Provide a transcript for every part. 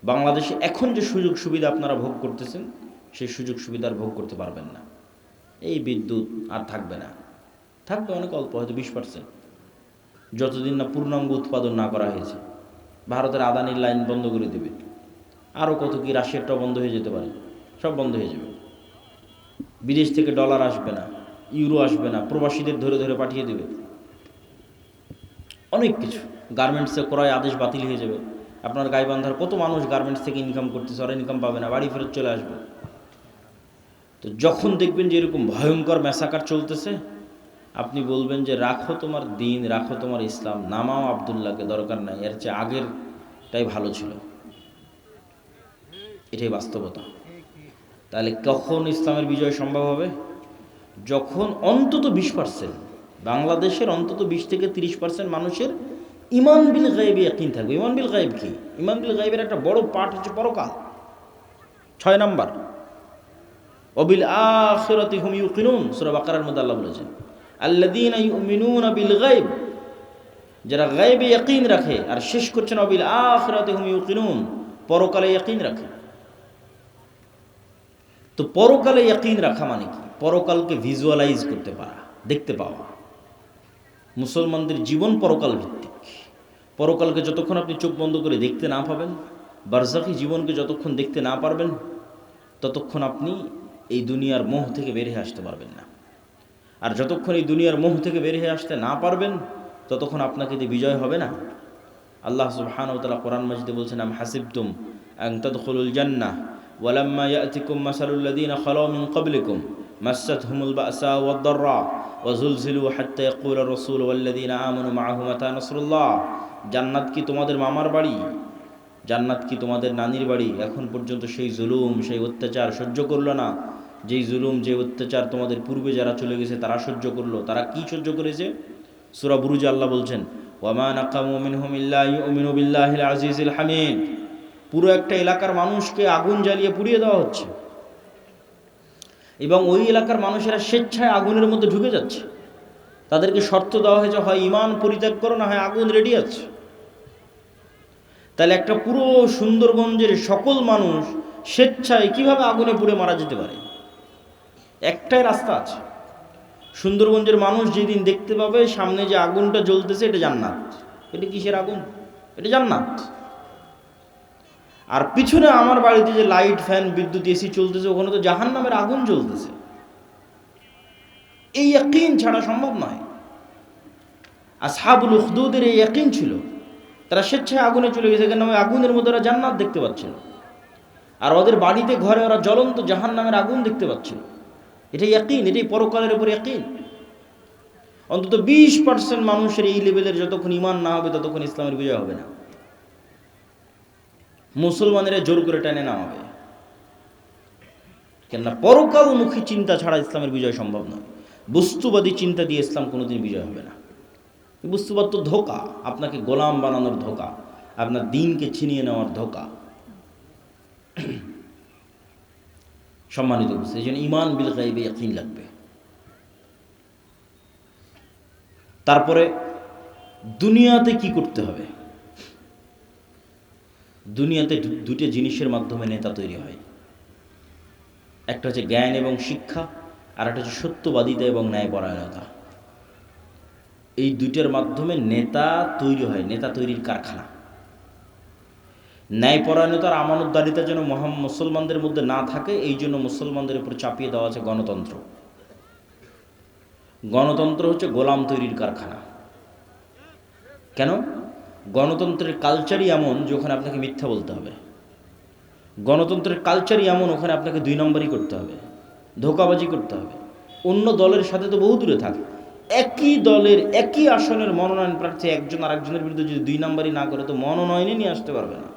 বাংলাদেশে এখন যে সুযোগ সুবিধা আপনারা ভোগ করতেছেন, সেই সুযোগ সুবিধা আর ভোগ করতে পারবেন না। এই বিদ্যুৎ আর থাকবে না, থাকবে অনেক অল্প, হয়তো 20%, যতদিন না পূর্ণাঙ্গ উৎপাদন না করা হয়েছে। ভারতের আদানির লাইন বন্ধ করে দেবে, আরও কত কি, রাশিয়ারটাও বন্ধ হয়ে যেতে পারে, সব বন্ধ হয়ে যাবে। বিদেশ থেকে ডলার আসবে না, ইউরো আসবে না, প্রবাসীদের ধরে ধরে পাঠিয়ে দেবে, অনেক কিছু। গার্মেন্টসে ক্রয় আদেশ বাতিল হয়ে যাবে। আপনার গাইবান্ধার কত মানুষ গার্মেন্টস থেকে ইনকাম করতেছে, ওরা ইনকাম পাবে না, বাড়ি ফেরত চলে আসবে। তো যখন দেখবেন যে এরকম ভয়ঙ্কর ম্যাসাকার চলতেছে, আপনি বলবেন যে রাখো তোমার দিন, রাখো তোমার ইসলাম, নামাও আবদুল্লাহকে, দরকার নাই, এর চেয়ে আগেরটাই ভালো ছিল। এটাই বাস্তবতা। তাহলে কখন ইসলামের বিজয় সম্ভব হবে? যখন অন্তত 20%, বাংলাদেশের অন্তত 20 থেকে 30% মানুষের ইমান বিল গায়েবে ইয়াকিন থাকবে। ইমান বিল গায়েব কি? ইমান বিল গায়েবের একটা বড় পার্ট হচ্ছে পরকাল। 6 নাম্বার, ওয়াবিল আখিরাতি হুম ইউকিনুন, সূরা বাকারার মধ্যে আল্লাহ বলেছেন আল্লাযীনা ইউমিনুনা বিল গায়ব, যারা গায়েবে ইয়াকিন রাখে। আর শেষ করছেন ওয়াবিল আখিরাতি হুম ইউকিনুন, পরকালে ইয়াকিন রাখে। তো পরকালে ইয়াকিন রাখা মানে কি? পরকালকে ভিজুয়ালাইজ করতে পারা, দেখতে পাওয়া। মুসলমানদের জীবন পরকাল ভিত্তিক। পরকালকে যতক্ষণ আপনি চোখ বন্ধ করে দেখতে না পাবেন, বারজাখী জীবনকে যতক্ষণ দেখতে না পারবেন, ততক্ষণ আপনি এই দুনিয়ার মোহ থেকে বের হয়ে আসতে পারবেন না। আর যতক্ষণ এই দুনিয়ার মোহ থেকে বের হয়ে আসতে না পারবেন, ততক্ষণ আপনাকে দিয়ে বিজয় হবে না। আল্লাহ সুবহানাহু ওয়া তাআলা কোরআন মাজিদে বলছেন, আম হাসিবতুম আন তাদখুলুল জান্নাহ ওয়ালাম্মা ইয়াতিকুম মাসালুল লাযীনা খালাউ মিন ক্বাবলিকুম মাসাতহুমুল বাসা ওয়াদ দাররা ওয়াজুলজিলু হাত্তা ইয়াকুলা রাসূলু ওয়াল্লাযীনা আমানু মাআহু মাতা নাসরুল্লাহ। জান্নাত কি তোমাদের মামার বাড়ি? জান্নাত কি তোমাদের নানির বাড়ি? এখন পর্যন্ত সেই জুলুম, সেই অত্যাচার সহ্য করলো না, যেই জুলুম, যে অত্যাচার তোমাদের পূর্বে যারা চলে গেছে তারা সহ্য করলো। তারা কি সহ্য করেছে? সূরা বুরুজে আল্লাহ বলছেন, ওয়ামা নাকামু মিনহুম ইল্লা ইউমিনু বিল্লাহিল আজিজিল হামিদ। পুরো একটা এলাকার মানুষকে আগুন জ্বালিয়ে পুড়িয়ে দেওয়া হচ্ছে, এবং ওই এলাকার মানুষেরা স্বেচ্ছায় আগুনের মধ্যে ঢুকে যাচ্ছে। তাদেরকে শর্ত দেওয়া হয়েছে, হয় ইমান পরিত্যাগ করো, না হয় আগুন রেডি আছে। তাহলে একটা পুরো সুন্দরগঞ্জের সকল মানুষ স্বেচ্ছায় কিভাবে আগুনে পুড়ে মারা যেতে পারে? একটাই রাস্তা আছে। সুন্দরগঞ্জের মানুষ যেদিন দেখতে পাবে সামনে যে আগুনটা জ্বলতেছে, এটা জান্নাত। এটা কিসের আগুন? এটা জান্নাত। আর পিছনে আমার বাড়িতে যে লাইট, ফ্যান, বিদ্যুৎ, এসি চলতেছে, ওখানে তো জাহান্নামের আগুন জ্বলতেছে। এই ইয়াকিন ছাড়া সম্ভব নয়। আসহাবুল উখদুদের এই ইয়াকিন ছিল, তারা স্বেচ্ছায় আগুনে চলে গেছে, কেন? ওই আগুনের মধ্যে ওরা জান্নাত দেখতে পাচ্ছিল। আর ওদের বাড়িতে ঘরে ওরা জ্বলন্ত জাহান্নামের আগুন দেখতে পাচ্ছিল। এটাই ইয়াকিন, এটাই পরকালের উপর ইয়াকিন। অন্তত 20% মানুষের এই লেভেলের যতক্ষণ ইমান না হবে, ততক্ষণ ইসলামের বিজয় হবে না। মুসলমানেরা জোর করে টেনে না হবে, কেননা পরকালমুখী চিন্তা ছাড়া ইসলামের বিজয় সম্ভব নয়। বস্তুবাদী চিন্তা দিয়ে ইসলাম কোনোদিন বিজয় হবে না। বস্তুবাদ তো ধোঁকা, আপনাকে গোলাম বানানোর ধোঁকা, আপনার দিনকে ছিনিয়ে নেওয়ার ধোঁকা। সম্মানিত বুঝছে, এই জন্য ইমান বিল গায়বে ইয়াকিন লাগবে। তারপরে দুনিয়াতে কি করতে হবে? দুনিয়াতে দুটো জিনিসের মাধ্যমে নেতা তৈরি হয়। একটা হচ্ছে জ্ঞান এবং শিক্ষা, আর একটা হচ্ছে সত্যবাদিতা এবং ন্যায়পরায়ণতা। এই দুইটার মাধ্যমে নেতা তৈরি হয়, নেতা তৈরির কারখানা। ন্যায়পরায়ণতার আমানতদারিতা যেন মুসলমানদের মধ্যে না থাকে, এই জন্য মুসলমানদের উপর চাপিয়ে দেওয়া আছে গণতন্ত্র। গণতন্ত্র হচ্ছে গোলাম তৈরির কারখানা। কেন? গণতন্ত্রের কালচারই এমন যে ওখানে আপনাকে মিথ্যা বলতে হবে। গণতন্ত্রের কালচারই এমন, ওখানে আপনাকে 2 নম্বরই করতে হবে, ধোঁকাবাজি করতে হবে। অন্য দলের সাথে তো বহু দূরে থাকে, একই দলের একই আসনের মনোনয়ন প্রার্থী একজন আর একজনের বিরুদ্ধে যদি 2 নম্বরই না করে, তো মনোনয়নে নিয়ে আসতে পারবে না।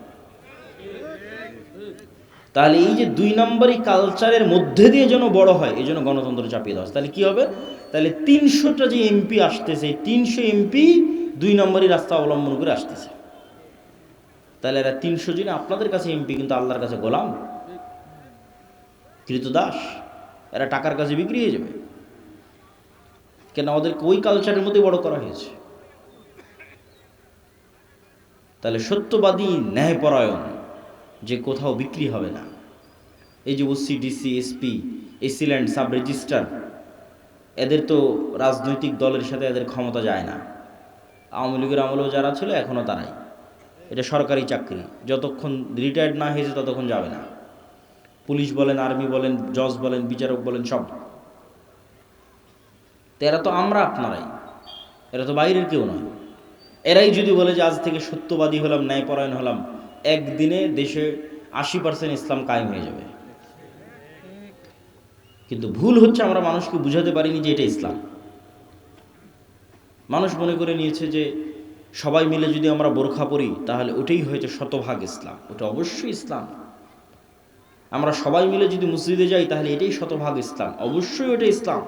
তাহলে এই যে 2 নম্বরই কালচারের মধ্যে দিয়ে যেন বড় হয়, এই জন্য গণতন্ত্র চাপিয়ে দেওয়া। তাহলে কি হবে? তাহলে 300টা যে এমপি আসতেছে, 300 এমপি 2 নম্বরই রাস্তা অবলম্বন করে আসতেছে। তাহলে এরা 300 জন আপনাদের কাছে এমপি, কিন্তু আল্লাহর কাছে গোলাম, কৃতদাস। এরা টাকার কাছে বিক্রি হয়ে যাবে, কেন? ওদেরকে ওই কালচারের মধ্যে বড় করা হয়েছে। তাহলে সত্যবাদী, ন্যায়পরায়ণ, যে কোথাও বিক্রি হবে না। এই যে OC, DC, SP, AC land, sub registrar, এদের তো রাজনৈতিক দলের সাথে এদের ক্ষমতা যায় না। আওয়ামী লীগের আমলেও যারা ছিল এখনও তারাই। এটা সরকারি চাকরি, যতক্ষণ রিটায়ার্ড না হয়েছে ততক্ষণ যাবে না। পুলিশ বলেন, আর্মি বলেন, জজ বলেন, বিচারক বলেন, সব। তো এরা তো আমরা আপনারাই, এরা তো বাইরের কেউ নয়। এরাই যদি বলে যে আজ থেকে সত্যবাদী হলাম, ন্যায়পরায়ণ হলাম, একদিনে দেশে 80% ইসলাম কায়েম হয়ে যাবে। কিন্তু ভুল হচ্ছে আমরা মানুষকে বুঝাতে পারিনি যে এটা ইসলাম। মানুষ মনে করে নিয়েছে যে সবাই মিলে যদি আমরা বোরখা পরি তাহলে ওটাই হয়তো শতভাগ ইসলাম। ওটা অবশ্যই ইসলাম। আমরা সবাই মিলে যদি মসজিদে যাই তাহলে এটাই শতভাগ ইসলাম, অবশ্যই ওটা ইসলাম।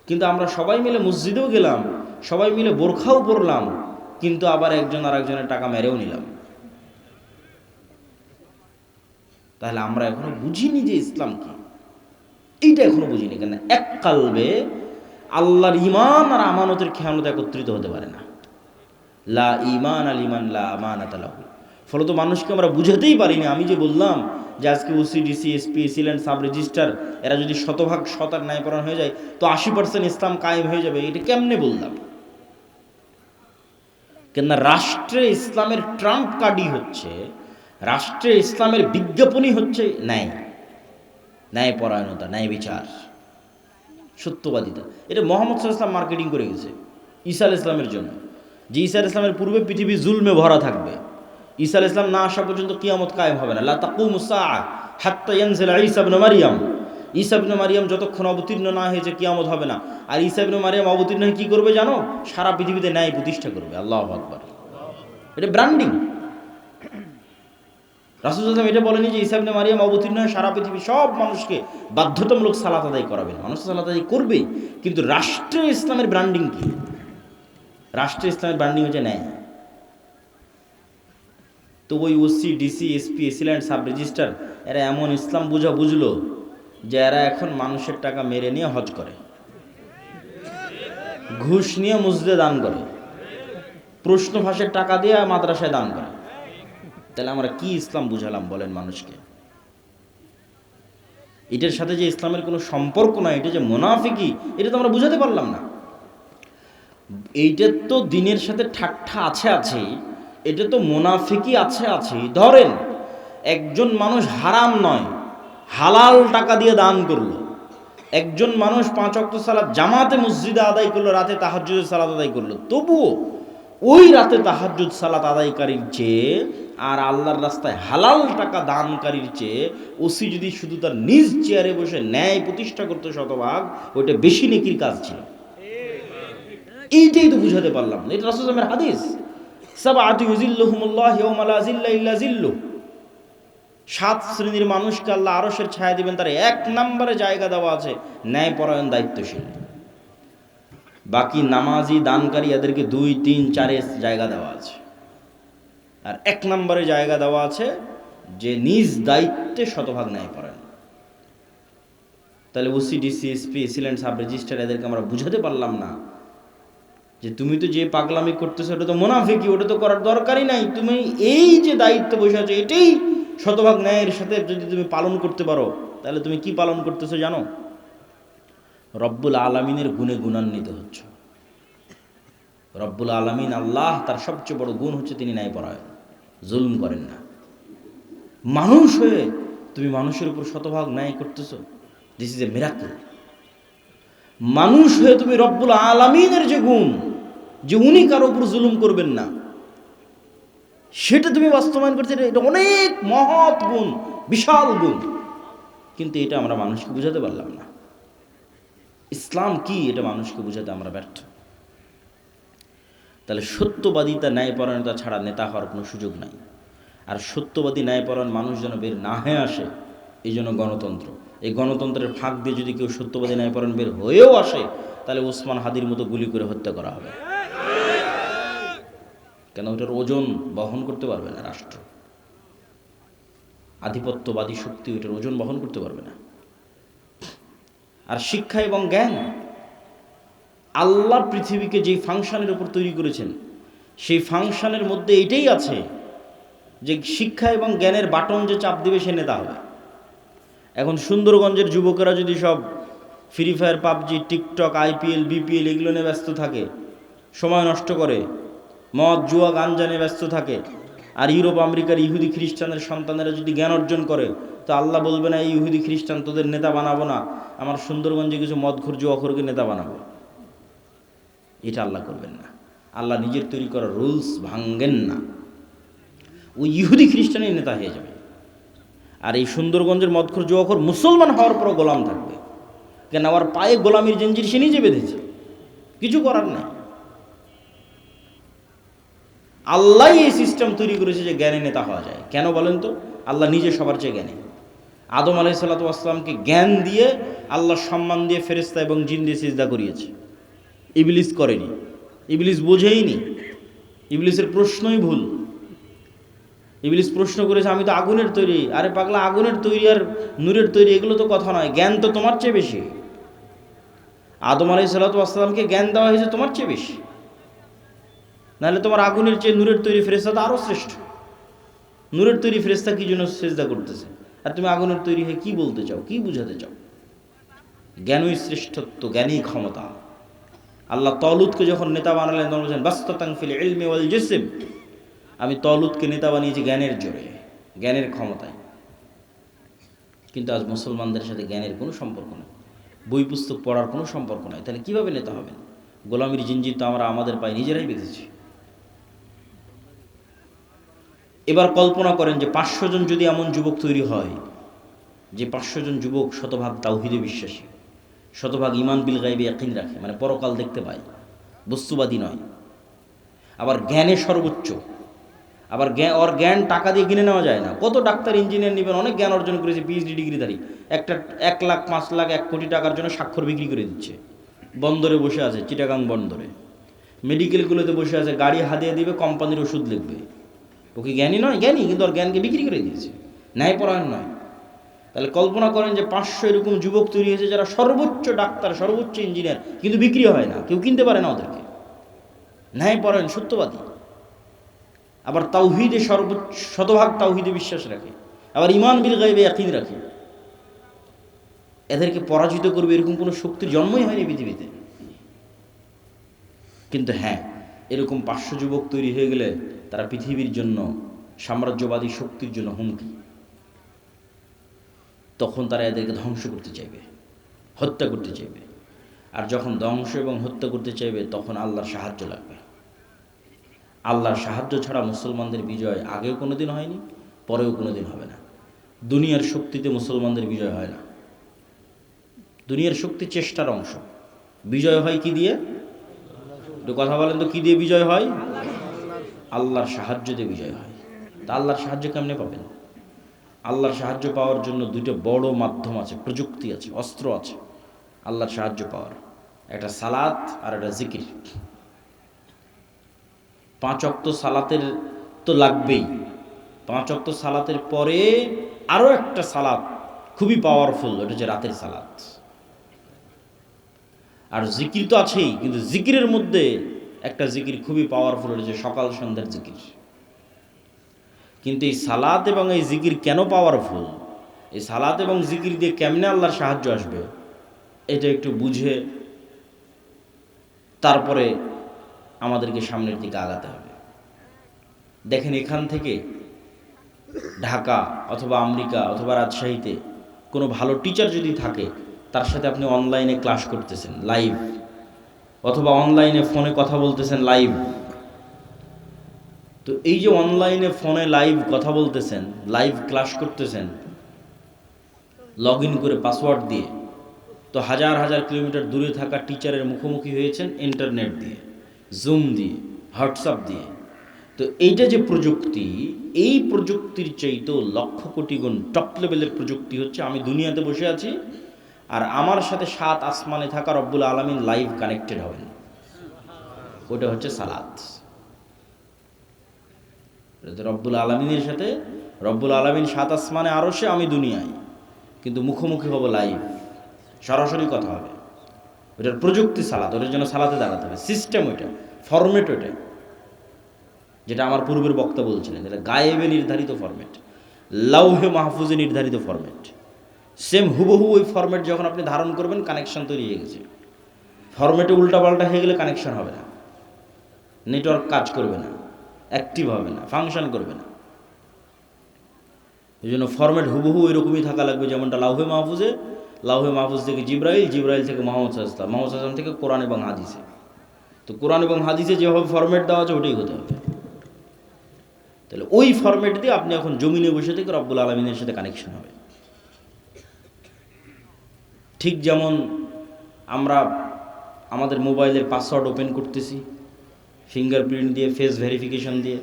কিন্তু আমরা সবাই মিলে মসজিদেও গেলাম, সবাই মিলে বোরখাও পরলাম, কিন্তু আবার একজন আর একজনের টাকা মেরেও নিলাম। তাহলে আমরা এখনো বুঝিনি যে ইসলাম কি, এইটা এখনো বুঝিনি। কেন? এক কালবে আল্লাহর ঈমান আর আমানতের খেয়ানত একত্রিত হতে পারে না। লা ঈমান আল ঈমান লা আমানাত লাহু। ফলত মানুষকে আমরা বুঝাতেই পারিনি। আমি যে বললাম যে আজকে OC, DC, SP, AC land, sub registrar এরা যদি শতভাগ শতার ন্যায়পরায়ণ হয়ে যায় তো 80% ইসলাম কায়েম হয়ে যাবে, এটা কেমনে বললাম? কেননা রাষ্ট্রে ইসলামের ট্রাম্প কার্ডই হচ্ছে, রাষ্ট্রে ইসলামের বিজ্ঞাপনই হচ্ছে ন্যায়, ন্যায়পরায়ণতা, ন্যায় বিচার, সত্যবাদিতা। এটা মোহাম্মদ সাল্লাল্লাহু আলাইহি ওয়াসাল্লাম মার্কেটিং করে গেছে ঈসা আলাইহিস সালামের জন্য, যে ঈসা আলাইহিস সালামের পূর্বে পৃথিবী জুলমে ভরা থাকবে। ঈসা আলাইহিস সালাম না আসা পর্যন্ত কিয়ামত কায়েম হবে না। লা তাকুমুস সাআ হাত্তা ইয়ানজিল ঈসা ইবনে মারইয়াম। ঈসা ইবনে মারইয়াম যতক্ষণ অবতীর্ণ না হয়েছে কিয়ামত হবে না। আর ঈসা ইবনে মারইয়াম অবতীর্ণ হয়ে কি করবে জানো? সারা পৃথিবীতে ন্যায় প্রতিষ্ঠা করবে। আল্লাহু আকবার। এটা ব্র্যান্ডিং। রাসূল সাল্লাল্লাহু আলাইহি ওয়াসাল্লাম এটা বলেনি যে ঈসা ইবনে মারইয়াম অবতীর্ণ হয়ে সারা পৃথিবী সব মানুষকে বাধ্যতামূলক সালাত আদায় করাবেন। মানুষ সালাত আদায় করবে, কিন্তু রাষ্ট্রে ইসলামের ব্র্যান্ডিং কি? রাষ্ট্রে ইসলামের ব্র্যান্ডিং হচ্ছে ন্যায়। তো ওই OC, DC, SP, AC land, sub registrar এরা এমন ইসলাম বুঝলো যে এরা এখন মানুষের টাকা মেরে নিয়ে হজ করে, ঘুষ নিয়ে মসজিদে দান করে, প্রশ্ন ফাঁসের টাকা দিয়ে মাদ্রাসায় দান করে। তাহলে আমরা কি ইসলাম বুঝালাম বলেন মানুষকে? এটার সাথে যে ইসলামের কোনো সম্পর্ক নাই, এটা যে মুনাফিকি, এটা তো আমরা বুঝাতে পারলাম না। এইটার তো দিনের সাথে ঠাট্টা আছে, এটা তো মুনাফিকি আছে। ধরেন একজন মানুষ হারাম নয় হালাল টাকা দিয়ে দান করলো, একজন মানুষ 5 ওয়াক্ত সালাত জামাতে মসজিদে আদায় করলো, রাতে তাহাজ্জুদের সালাত আদায় করলো, তবুও ওই রাতে তাহাজ্জুদ সালাত আদায়কারীর চেয়ে আর আল্লাহর রাস্তায় হালাল টাকা দানকারীর চেয়ে ওসি যদি শুধু তার নিজ চেয়ারে বসে ন্যায় প্রতিষ্ঠা করতে শতভাগ, ওইটা বেশি নেকির কাজ ছিল। এইটাই তো বুঝাতে পারলাম না। এটা রাসূল সাল্লাল্লাহু আলাইহি ওয়াসাল্লামের হাদিস, সাবআতু ইউযিল্লুহুমুল্লাহ ইয়াওমা লা যিল্লা ইল্লা যিল্লু। 7 শ্রেণীর মানুষকে আল্লাহ আরশের ছায়া দিবেন, তার 1 নম্বরে জায়গা দেওয়া আছে ন্যায়পরায়ণ, দায়িত্বশীল। বাকি নামাজি, দানকারী এদেরকে 2, 3, 4 জায়গা দেওয়া আছে। আর 1 নম্বরে জায়গা দেওয়া আছে যে নিজ দায়িত্বে শতভাগ ন্যায়পরায়ণ। তাহলে OC, DC, SP, AC land, sub registrar এদেরকে আমরা বুঝাতে পারলাম না যে তুমি তো যে পাগলামি করতেছো ওটা তো মুনাফিকি, ওটা তো করার দরকারই নাই। তুমি এই যে দায়িত্ব বসে আছো এটাই শতভাগ ন্যায়ের সাথে যদি তুমি পালন করতে পারো, তাহলে তুমি কি পালন করতেছো জানো? রব্বুল আলামিনের গুণে গুণান্বিত হচ্ছ। রব্বুল আলামিন আল্লাহ, তার সবচেয়ে বড় গুণ হচ্ছে তিনি ন্যায়পরায়ণ, জুলম করেন না। মানুষ হয়ে তুমি মানুষের উপর শতভাগ ন্যায় করতেছো, দিস ইজ এ মিরাকল। মানুষ হয়ে তুমি রব্বুল আলামিনের যে গুণ, যে উনি কারো উপর জুলুম করবেন না, সেটা তুমি বাস্তবায়ন করতে, এটা অনেক মহৎ গুণ, বিশাল গুণ। কিন্তু এটা আমরা মানুষকে বুঝাতে পারলাম না। ইসলাম কি এটা মানুষকে বুঝাতে আমরা ব্যর্থ। তাহলে সত্যবাদিতা, ন্যায়পরায়ণতা ছাড়া নেতা হওয়ার কোনো সুযোগ নাই। আর সত্যবাদী, ন্যায়পরায়ণ মানুষ যেন বের না হয়ে আসে, এই জন্য গণতন্ত্র। এই গণতন্ত্রের ফাঁক দিয়ে যদি কেউ সত্যবাদী, ন্যায়পরায়ণ বের হয়েও আসে, তাহলে ওসমান হাদির মতো গুলি করে হত্যা করা হবে। কেন? ওটার ওজন বহন করতে পারবে না রাষ্ট্র। আধিপত্যবাদী শক্তি ওটার ওজন বহন করতে পারবে না। আর শিক্ষা এবং জ্ঞান, আল্লাহ পৃথিবীকে যেই ফাংশনের উপর তৈরি করেছেন, সেই ফাংশনের মধ্যে এটাই আছে যে শিক্ষা এবং জ্ঞানের বাটন যে চাপ দিবে সে নেতা হবে। এখন সুন্দরগঞ্জের যুবকেরা যদি সব free fire, PUBG, TikTok, IPL, BPL এগুলো নিয়ে ব্যস্ত থাকে, সময় নষ্ট করে, মদ, জুয়া, গাঞ্জা নিয়ে ব্যস্ত থাকে, আর ইউরোপ আমেরিকার ইহুদি খ্রিস্টানের সন্তানেরা যদি জ্ঞান অর্জন করে, তো আল্লাহ বলবে না এই ইহুদি খ্রিস্টান তোদের নেতা বানাবো না, আমার সুন্দরগঞ্জে কিছু মদখোর জুয়াখোরকে নেতা বানাবো। এটা আল্লাহ করবেন না। আল্লাহ নিজের তৈরি করা রুলস ভাঙ্গেন না। ওই ইহুদি খ্রিস্টানের নেতা হয়ে যাবে। আর এই সুন্দরগঞ্জের মদখোর জুয়াখোর মুসলমান হওয়ার পরও গোলাম থাকবে, কেন আমার পায়ে গোলামির জঞ্জির সে নিজে বেঁধেছে, কিছু করার নেই। আল্লাহ এই সিস্টেম তৈরি করেছে যে জ্ঞানী নেতা হওয়া যায়। কেন বলেন তো? আল্লাহ নিজে সবার চেয়ে জ্ঞানী। আদম আলাইহিসসালাতু ওয়াসসালামকে জ্ঞান দিয়ে, আল্লাহ সম্মান দিয়ে ফেরেশতা এবং জিন দিয়ে সিজদা করিয়েছে। ইবলিস করেনি, ইবলিস বোঝেইনি, ইবলিসের প্রশ্নই ভুল। ইবলিস প্রশ্ন করেছে আমি তো আগুনের তৈরি। আরে পাগলা, আগুনের তৈরি আর নূরের তৈরি এগুলো তো কথা নয়, জ্ঞান তো তোমার চেয়ে বেশি। আদম আলাইহিসসালাতু ওয়াসসালামকে জ্ঞান দেওয়া হয়েছে তোমার চেয়ে বেশি, নাহলে তোমার আগুনের চেয়ে নূরের তৈরি ফেরেশতা তো আরও শ্রেষ্ঠ। নূরের তৈরি ফেরেশতা কি জন্য সিজদা করতেছে, আর তুমি আগুনের তৈরি হয়ে কি বলতে চাও, কি বুঝাতে চাও? জ্ঞানই শ্রেষ্ঠত্ব, জ্ঞানই ক্ষমতা। আল্লাহ তলুতকে যখন নেতা বানালেন তখন বলছেন বাসতাতান ফিল ইলমি ওয়াল জিসম, আমি তলুতকে নেতা বানিয়েছি জ্ঞানের জোরে, জ্ঞানের ক্ষমতায়। কিন্তু আজ মুসলমানদের সাথে জ্ঞানের কোনো সম্পর্ক নেই, বই পুস্তক পড়ার কোনো সম্পর্ক নাই। তাহলে কীভাবে নেতা হবেন? গোলামির জিঞ্জির তো আমরা আমাদের পায়ে নিজেরাই বেঁধেছি। এবার কল্পনা করেন যে 500 জন যদি এমন যুবক তৈরি হয়, যে 500 জন যুবক শতভাগ তাওহীদে বিশ্বাসী, শতভাগ ঈমান বিল গায়বে ইয়াকিন রাখে, মানে পরকাল দেখতে পায়, বস্তুবাদী নয়, আবার জ্ঞানে সর্বোচ্চ। আবার জ্ঞান টাকা দিয়ে কিনে নেওয়া যায় না। কত ডাক্তার, ইঞ্জিনিয়ার নেবেন, অনেক জ্ঞান অর্জন করেছে, পিএইচডি ডিগ্রিধারী, একটা 1 লাখ, 5 লাখ, 1 কোটি টাকার জন্য স্বাক্ষর বিক্রি করে দিচ্ছে। বন্দরে বসে আছে, চিটাগাং বন্দরে, মেডিকেলগুলোতে বসে আছে, গাড়ি হাতিয়ে দিবে, কোম্পানির ওষুধ লিখবে। ও কি জ্ঞানী নয়? জ্ঞানী, কিন্তু ওর জ্ঞানকে বিক্রি করে দিয়েছে, ন্যায়পরায়ণ নয়। তাহলে কল্পনা করেন যে 500 এরকম যুবক তৈরি হয়েছে যারা সর্বোচ্চ ডাক্তার, সর্বোচ্চ ইঞ্জিনিয়ার, কিন্তু বিক্রি হয় না, কেউ কিনতে পারে না ওদেরকে, ন্যায়পরায়ণ, সত্যবাদী, আবার তাওহীদে সর্বোচ্চ, শতভাগ তাওহীদে বিশ্বাস রাখে, আবার ঈমান বিল গায়বে ইয়াকিন রাখে। এদেরকে পরাজিত করবে এরকম কোনো শক্তির জন্মই হয়নি পৃথিবীতে। কিন্তু হ্যাঁ, এরকম 500 যুবক তৈরি হয়ে গেলে তারা পৃথিবীর জন্য, সাম্রাজ্যবাদী শক্তির জন্য হুমকি। তখন তারা এদেরকে ধ্বংস করতে চাইবে, হত্যা করতে চাইবে। আর যখন ধ্বংস এবং হত্যা করতে চাইবে তখন আল্লাহর সাহায্য লাগবে। আল্লাহর সাহায্য ছাড়া মুসলমানদের বিজয় আগেও কোনোদিন হয়নি, পরেও কোনোদিন হবে না। দুনিয়ার শক্তিতে মুসলমানদের বিজয় হয় না। দুনিয়ার শক্তি চেষ্টার অংশ। বিজয় হয় কি দিয়ে? একটু কথা বলেন তো, কি দিয়ে বিজয় হয়? আল্লাহর সাহায্য দিয়ে বিজয় হয়। তা আল্লাহর সাহায্য কেমনে পাবেন? আল্লাহর সাহায্য পাওয়ার জন্য 2টা বড় মাধ্যম আছে, প্রযুক্তি আছে, অস্ত্র আছে আল্লাহর সাহায্য পাওয়ার। একটা সালাত আর একটা জিকির। 5 ওয়াক্ত সালাতের তো লাগবেই। 5 ওয়াক্ত সালাতের পরে আরও একটা সালাত খুবই পাওয়ারফুল, ওটা হচ্ছে রাতের সালাত। আর জিকির তো আছেই, কিন্তু জিকিরের মধ্যে একটা জিকির খুবই পাওয়ারফুল, ওটা হচ্ছে সকাল সন্ধ্যার জিকির। কিন্তু এই সালাত এবং এই জিকির কেন পাওয়ারফুল, এই সালাত এবং জিকির দিয়ে কেমনে আল্লাহর সাহায্য আসবে, এটা একটু বুঝে তারপরে আমাদেরকে সামনের দিকে আগাতে হবে। দেখেন, এখান থেকে ঢাকা অথবা আমেরিকা অথবা রাজশাহীতে কোনো ভালো টিচার যদি থাকে, তার সাথে আপনি অনলাইনে ক্লাস করতেছেন লাইভ, অথবা অনলাইনে ফোনে কথা বলতেছেন লাইভ। তো এই যে অনলাইনে ফোনে লাইভ কথা বলতেছেন, লাইভ ক্লাস করতেছেন, লগ ইন করে পাসওয়ার্ড দিয়ে, তো হাজার হাজার কিলোমিটার দূরে থাকা টিচারের মুখোমুখি হয়েছেন ইন্টারনেট দিয়ে, জুম দিয়ে, হোয়াটসঅ্যাপ দিয়ে। তো এইটা যে প্রযুক্তি, এই প্রযুক্তির চাইতেও লক্ষ কোটি গুণ টপ লেভেলের প্রযুক্তি হচ্ছে আমি দুনিয়াতে বসে আছি আর আমার সাথে 7 আসমানে থাকা রব্বুল আলামিন লাইভ কানেক্টেড হবেন। ওটা হচ্ছে সালাত। রব্বুল আলামিনের সাথে, রব্বুল আলামিন 7 আসমানে আরশে, আমি দুনিয়ায়, কিন্তু মুখোমুখি হব লাইভ, সরাসরি কথা হবে। ওটার প্রযুক্তি সালাত, ওটার জন্য সালাতে দাঁড়াতে হবে, সিস্টেম ওইটা, ফরম্যাট ওইটা। যেটা আমার পূর্বের বক্তা বলছিলেন, এটা গায়েবে নির্ধারিত ফরম্যাট, লাউহে মাহফুজে নির্ধারিত ফরম্যাট। সেম হুবহু ওই ফরম্যাট যখন আপনি ধারণ করবেন, কানেকশন তৈরি হয়ে গেছে। ফরম্যাটে উল্টাপাল্টা হয়ে গেলে কানেকশন হবে না, নেটওয়ার্ক কাজ করবে না, অ্যাক্টিভ হবে না, ফাংশন করবে না। এই জন্য ফরম্যাট হুবহু ওই রকমই থাকা লাগবে, যেমনটা লাউহে মাহফুজে, লাউহে মাহফুজ থেকে জিব্রাইল, জিব্রাইল থেকে মোহাম্মদ সাল্লাল্লাহু মোহাম্মদ সাল্লাল্লাহু থেকে কোরআন এবং হাদিসে। তো কোরআন এবং হাদিসে যেভাবে ফরম্যাট দেওয়া আছে ওটাই হতে হবে। তাহলে ওই ফরম্যাট দিয়ে আপনি এখন জমিনে বসে থেকে রব্বুল আলমিনের সাথে কানেকশন হবে। ঠিক যেমন আমরা আমাদের মোবাইলের পাসওয়ার্ড ওপেন করতেছি ফিঙ্গারপ্রিন্ট দিয়ে, ফেস ভেরিফিকেশন দিয়ে।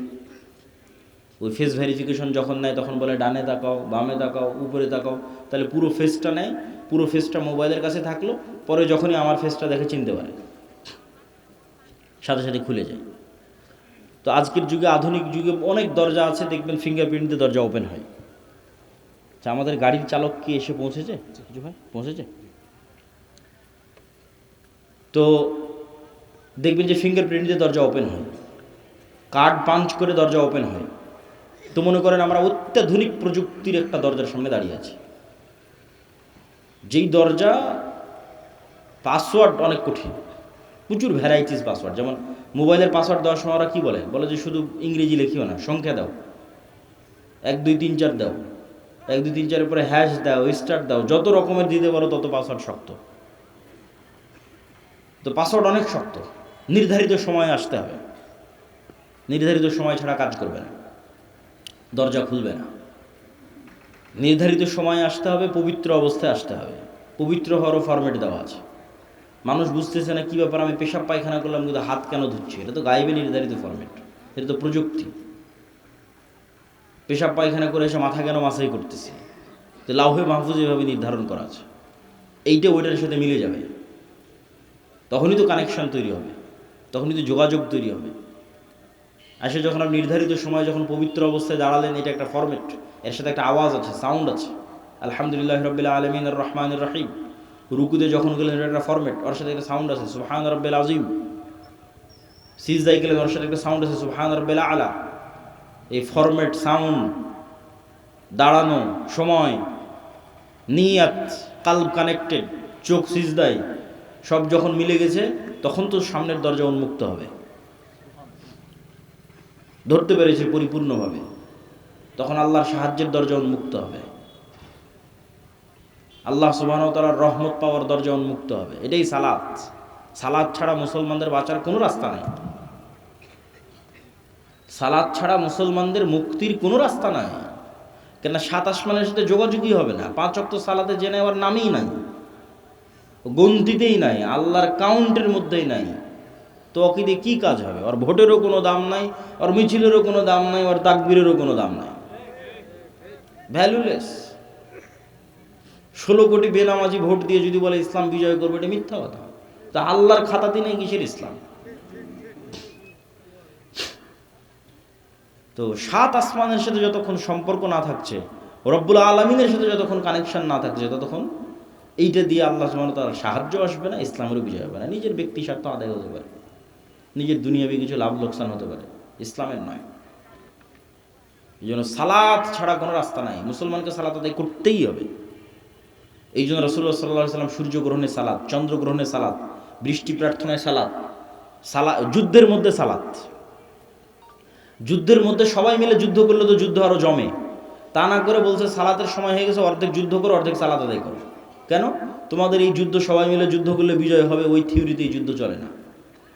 ওই ফেস ভেরিফিকেশন যখন নেয় তখন বলে ডানে তাকাও, বামে তাকাও, উপরে তাকাও। তাহলে পুরো ফেসটা নেয়, পুরো ফেসটা মোবাইলের কাছে থাকলো, পরে যখনই আমার ফেসটা দেখে চিনতে পারে, সাথে সাথে খুলে যায়। তো আজকের যুগে, আধুনিক যুগে অনেক দরজা আছে, দেখবেন ফিঙ্গারপ্রিন্ট দিয়ে দরজা ওপেন হয়। আচ্ছা, আমাদের গাড়ির চালক কি এসে পৌঁছেছে? কিছু ভাই পৌঁছেছে? তো দেখবেন যে ফিঙ্গারপ্রিন্ট দিয়ে দরজা ওপেন হয়, কার্ড পাঞ্চ করে দরজা ওপেন হয়। তো মনে করেন আমরা অত্যাধুনিক প্রযুক্তির একটা দরজার সামনে দাঁড়িয়ে আছি, যেই দরজা পাসওয়ার্ড অনেক কঠিন, প্রচুর ভ্যারাইটিস পাসওয়ার্ড। যেমন মোবাইলের পাসওয়ার্ড দেওয়ার সময় ওরা কী বলে যে শুধু ইংরেজি লিখিও না, সংখ্যা দাও, 1 2 3 4 দাও, 1 2 3 4 পরে হ্যাশ দাও, স্টার দাও, যত রকমের দিতে পারো তত পাসওয়ার্ড শক্ত। তো পাসওয়ার্ড অনেক শক্ত, নির্ধারিত সময়ে আসতে হবে, নির্ধারিত সময় ছাড়া কাজ করবে না, দরজা খুলবে না। নির্ধারিত সময়ে আসতে হবে, পবিত্র অবস্থায় আসতে হবে। পবিত্র হওয়ারও ফরম্যাট দেওয়া আছে। মানুষ বুঝতেছে না কী ব্যাপার, আমি পেশাব পায়খানা করলাম কিন্তু হাত কেন ধুচ্ছি? এটা তো গায়েবে নির্ধারিত ফরম্যাট, এটা তো প্রযুক্তি। পেশাব পায়খানা করে এসে মাথা কেন মাসাই করতেছি? তো লাউহে মাহফুজ এভাবে নির্ধারণ করা আছে, এইটা ওইটার সাথে মিলে যাবে, তখনই তো কানেকশন তৈরি হবে, তখনই তো যোগাযোগ তৈরি হবে। আসে যখন আপনি নির্ধারিত সময় যখন পবিত্র অবস্থায় দাঁড়ালেন, এটা একটা ফরম্যাট, এর সাথে একটা আওয়াজ আছে, সাউন্ড আছে। আলহামদুলিল্লাহ রাব্বিল আলামিন আর রহমানির রহিম। রুকুতে যখন গেলেন, এটা একটা ফরম্যাট, ওর সাথে একটা সাউন্ড আছে, সুবহান রাব্বিল আযীম। সিজদায় গেলেন, ওর সাথে একটা সাউন্ড আছে, সুবহান রাব্বিল আলা। এই ফরম্যাট, সাউন্ড, দাঁড়ানো, সময়, নিয়াত, কালব কানেক্টেড, চোখ সিজদায়, সব যখন মিলে গেছে, তখন তো সামনের দরজা উন্মুক্ত হবে, ধরতে পেরেছে পরিপূর্ণভাবে, তখন আল্লাহর সাহায্যের দরজা উন্মুক্ত হবে, আল্লাহ সুবহানাহু ওয়া তাআলার রহমত পাওয়ার দরজা উন্মুক্ত হবে। এটাই সালাত। সালাত ছাড়া মুসলমানদের বাঁচার কোনো রাস্তা নাই, সালাত ছাড়া মুসলমানদের মুক্তির কোনো রাস্তা নাই। কেন? 7 আসমানের সাথে যোগাযোগই হবে না, 5 ওয়াক্ত সালাতে জেনে নেওয়ার নামই নাই, গন্তিতেই নাই, আল্লাহর কাউন্টের মধ্যেই নাই। তো অকিদে কি কাজ হবে? ওর ভোটেরও কোনো দাম নাই, ওর মিছিলেরও কোনো দাম নাই, ওর তাকবীরেরও কোনো দাম নাই, ভ্যালুলেস। 16 কোটি বেনামাজি ভোট দিয়ে যদি বলে ইসলাম বিজয় করবে, এটা মিথ্যা কথা। তা আল্লাহর খাতাতে নেই কিসের ইসলাম? তো 7 আসমানের সাথে যতক্ষণ সম্পর্ক না থাকছে, রব্বুল আলামিনের সাথে যতক্ষণ কানেকশন না থাকছে, ততক্ষণ এইটা দিয়ে আল্লাহ সুবহানাহু ওয়া তাআলার সাহায্য আসবে না, ইসলামেরও বিজয় হবে না। নিজের ব্যক্তি স্বার্থ আদায় হতে পারে, নিজের দুনিয়াবি কিছু লাভ লোকসান হতে পারে, ইসলামের নয়। এই জন্য সালাত ছাড়া কোনো রাস্তা নাই, মুসলমানকে সালাত আদায় করতেই হবে। এই জন্য রাসূলুল্লাহ সাল্লাল্লাহু আলাইহি ওয়াসাল্লাম সূর্য গ্রহণে সালাত, চন্দ্র গ্রহণে সালাত, বৃষ্টি প্রার্থনায় সালাত, যুদ্ধের মধ্যে সালাত। যুদ্ধের মধ্যে সবাই মিলে যুদ্ধ করলে তো যুদ্ধ আরো জমে, তা না করে বলছে সালাতের সময় হয়ে গেছে, অর্ধেক যুদ্ধ করো, অর্ধেক সালাত আদায় করো। কেন? তোমাদের এই যুদ্ধ সবাই মিলে যুদ্ধ করলে বিজয় হবে, ওই থিওরিতে এই যুদ্ধ চলে না।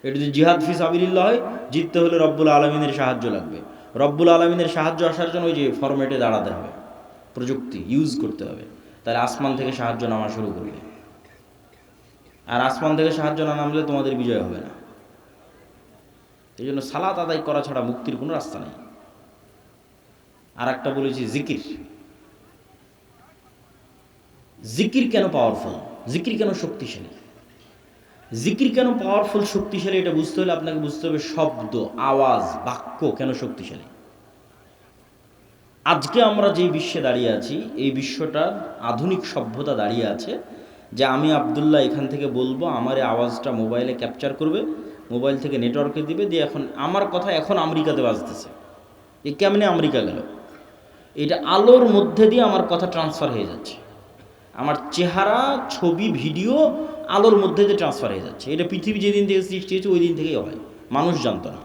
এটা যদি জিহাদ ফি সাবিলিল্লাহ হয়, জিততে হলে রব্বুল আলামিনের সাহায্য লাগবে। রব্বুল আলামিনের সাহায্য আসার জন্য ওই যে ফরম্যাটে দাঁড়াতে হবে, প্রযুক্তি ইউজ করতে হবে। তাহলে আসমান থেকে সাহায্য নামা শুরু করবে, আর আসমান থেকে সাহায্য না নামলে তোমাদের বিজয় হবে না। এই জন্য সালাত আদায় করা ছাড়া মুক্তির কোনো রাস্তা নেই। আর একটা বলেছি, জিকির। জিকির কেন পাওয়ারফুল? জিকির কেন শক্তিশালী? জিকির কেন পাওয়ারফুল, শক্তিশালী? এটা বুঝতে হলে আপনাকে বুঝতে হবে শব্দ, আওয়াজ, বাক্য কেন শক্তিশালী। আজকে আমরা যে বিশ্বে দাঁড়িয়ে আছি, এই বিশ্বটা আধুনিক সভ্যতা দাঁড়িয়ে আছে যে আমি আব্দুল্লাহ এখান থেকে বলবো, আমার এই আওয়াজটা মোবাইলে ক্যাপচার করবে, মোবাইল থেকে নেটওয়ার্কে দিবে, দিয়ে এখন আমার কথা এখন আমেরিকাতে বাজতেছে। এ কেমনে আমেরিকা গেল? এটা আলোর মধ্যে দিয়ে আমার কথা ট্রান্সফার হয়ে যাচ্ছে, আমার চেহারা, ছবি, ভিডিও আলোর মধ্যে দিয়ে ট্রান্সফার হয়ে যাচ্ছে। এটা পৃথিবী যেদিন থেকে সৃষ্টি হয়েছে ওই দিন থেকেই হয়, মানুষ জানতো না।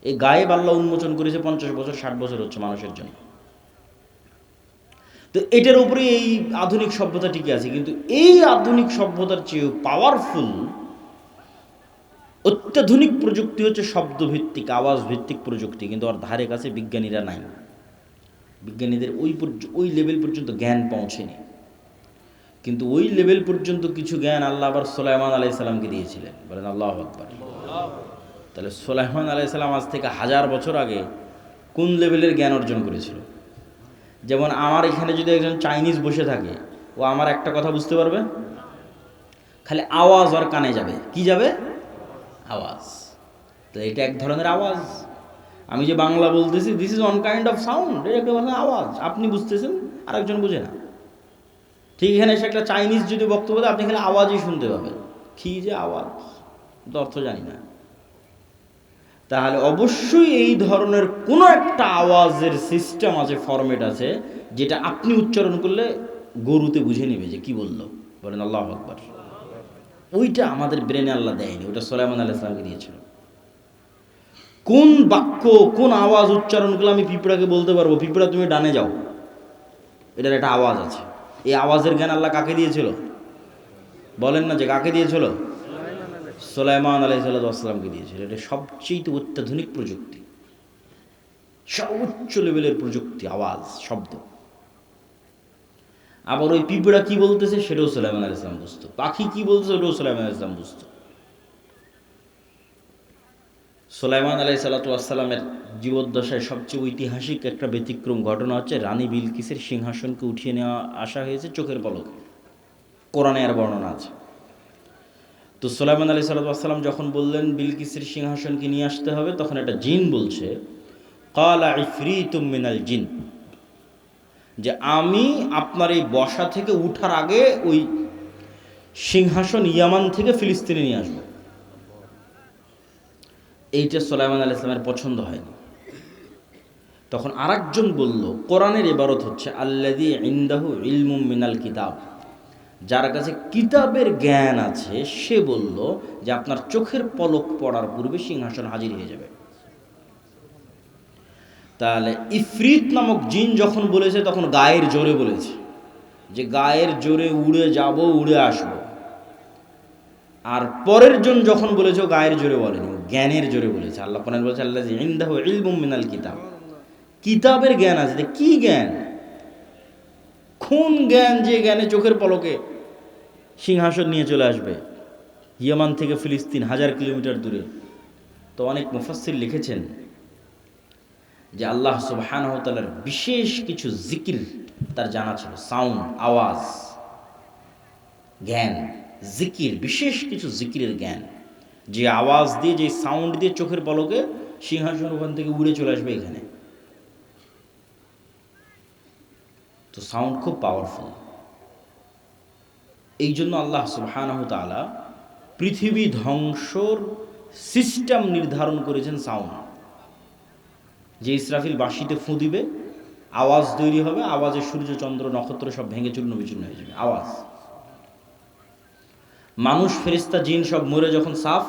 এই গায়েব আল্লাহ উন্মোচন করেছে 50 বছর 60 বছর হচ্ছে মানুষের জন্য। তো এটার উপরে এই আধুনিক সভ্যতা টিকে আছে। কিন্তু এই আধুনিক সভ্যতার চেয়েও পাওয়ারফুল অত্যাধুনিক প্রযুক্তি হচ্ছে শব্দভিত্তিক, আওয়াজ ভিত্তিক প্রযুক্তি। কিন্তু ওর ধারে কাছে বিজ্ঞানীরা নাই, বিজ্ঞানীদের ওই লেভেল পর্যন্ত জ্ঞান পৌঁছেনি। কিন্তু ওই লেভেল পর্যন্ত কিছু জ্ঞান আল্লাহ আবার সুলাইমান আলাইহিস সালামকে দিয়েছিলেন। বলেন আল্লাহু আকবার। তাহলে সুলাইমান আলাইহিস সালাম আজ থেকে 1000 বছর আগে কোন লেভেলের জ্ঞান অর্জন করেছিল? যেমন আমার এখানে যদি একজন চাইনিজ বসে থাকে, ও আমার একটা কথা বুঝতে পারবে, খালি আওয়াজ ওর কানে যাবে। কি যাবে? আওয়াজ। তো এটা এক ধরনের আওয়াজ। আমি যে বাংলা বলতেছি, this is one kind of sound, এটা একটা ধরনের আওয়াজ। আপনি বুঝতেছেন, আরেকজন বুঝে না। ঠিক এখানে এসে একটা চাইনিজ যদি বক্তব্য দেয়, আপনি খালি আওয়াজই শুনতে পাবেন। কি যে আওয়াজ, তো অর্থ জানি না। তাহলে অবশ্যই এই ধরনের কোনো একটা আওয়াজের সিস্টেম আছে, ফরম্যাট আছে, যেটা আপনি উচ্চারণ করলে গরুতে বুঝে নেবে যে কি বললো। বলেন আল্লাহু আকবার। ওইটা আমাদের ব্রেনে আল্লাহ দেয়নি, ওটা সুলাইমান আলাইহিস সালামকে দিয়েছিল। কোন বাক্য, কোন আওয়াজ উচ্চারণ করলে আমি পিঁপড়াকে বলতে পারবো, পিঁপড়া তুমি ডানে যাও, এটার একটা আওয়াজ আছে। এই আওয়াজের জ্ঞান আল্লাহ কাকে দিয়েছিল? বলেন না যে কাকে দিয়েছিল? সুলাইমান আলাইহিস সালামকে দিয়েছিল। এটা সবচেয়ে অত্যাধুনিক প্রযুক্তি, সর্বোচ্চ লেভেলের প্রযুক্তি, আওয়াজ, শব্দ। আবার ওই পিঁপড়া কি বলতেছে সেটাও সুলাইমান আলাইহিস সালাম বুঝতো, পাখি কি বলতেছে ওটাও সুলাইমান আলাইহিস সালাম বুঝতো। সুলাইমান আলাইহিস সালামের জীবদ্দশায় সবচেয়ে ঐতিহাসিক একটা ব্যতিক্রম ঘটনা হচ্ছে রানী বিলকিসের সিংহাসনকে উঠিয়ে নেওয়া আসা হয়েছে চোখের পলকে। কোরআনে এর বর্ণনা আছে। তো সুলাইমান আলাইহিস সালাম যখন বললেন বিলকিসের সিংহাসনকে নিয়ে আসতে হবে, তখন একটা জিন বলছে, ক্বালা ইফরিতুম মিনাল জিন, যে আমি আপনার এই বসা থেকে উঠার আগে ওই সিংহাসন ইয়ামান থেকে ফিলিস্তিনে নিয়ে আসবো। এইটা সুলাইমান আলাইহিস সালামের পছন্দ হয়নি। তখন আরেকজন বলল, কোরআনের ইবারত হচ্ছে আল্লাযী ইনদাহু ইলমুম মিনাল কিতাব, যার কাছে কিতাবের জ্ঞান আছে, সে বলল যে আপনার চোখের পলক পড়ার পূর্বে সিংহাসন হাজির হয়ে যাবে। তাহলে ইফরিত নামক জিন যখন বলেছে, তখন গায়ের জোরে বলেছে, যে গায়ের জোরে উড়ে যাব, উড়ে আসব। আর পরের জন যখন বলেছে, গায়ের জোরে বলেনি, জ্ঞানের জোরে বলেছে। আল্লাহ কোরআনে বলেছে আল্লাযী ইনদাহু ইলমুম মিনাল কিতাব, কিতাবের জ্ঞান আছে। কি জ্ঞান? কোন জ্ঞান? যে জ্ঞানে চোখের পলকে সিংহাসন নিয়ে চলে আসবে ইয়ামান থেকে ফিলিস্তিন, 1000 কিলোমিটার দূরে। তো অনেক মুফাসসির লিখেছেন যে আল্লাহ সুবহানাহু ওয়া তাআলার বিশেষ কিছু জিকির তার জানা ছিল, সাউন্ড, আওয়াজ, জ্ঞান, জিকির, বিশেষ কিছু জিকিরের জ্ঞান, যে আওয়াজ দিয়ে, যে সাউন্ড দিয়ে চোখের পলকে সিংহাসন ওখান থেকে উড়ে চলে আসবে এখানে। তো সাউন্ড খুব পাওয়ারফুল। এই জন্য আল্লাহ সুবহানাহু ওয়া তাআলা পৃথিবী ধ্বংসর সিস্টেম নির্ধারণ করেছেন সাউন্ড। যে ইসরাফিল বাঁশিতে ফুঁ দিবে, আওয়াজ তৈরি হবে, আওয়াজে সূর্য চন্দ্র নক্ষত্র সব ভেঙে চূর্ণ বিচূর্ণ হয়ে যাবে, আওয়াজ। মানুষ, ফেরেশতা, জিন সব মরে যখন সাফ,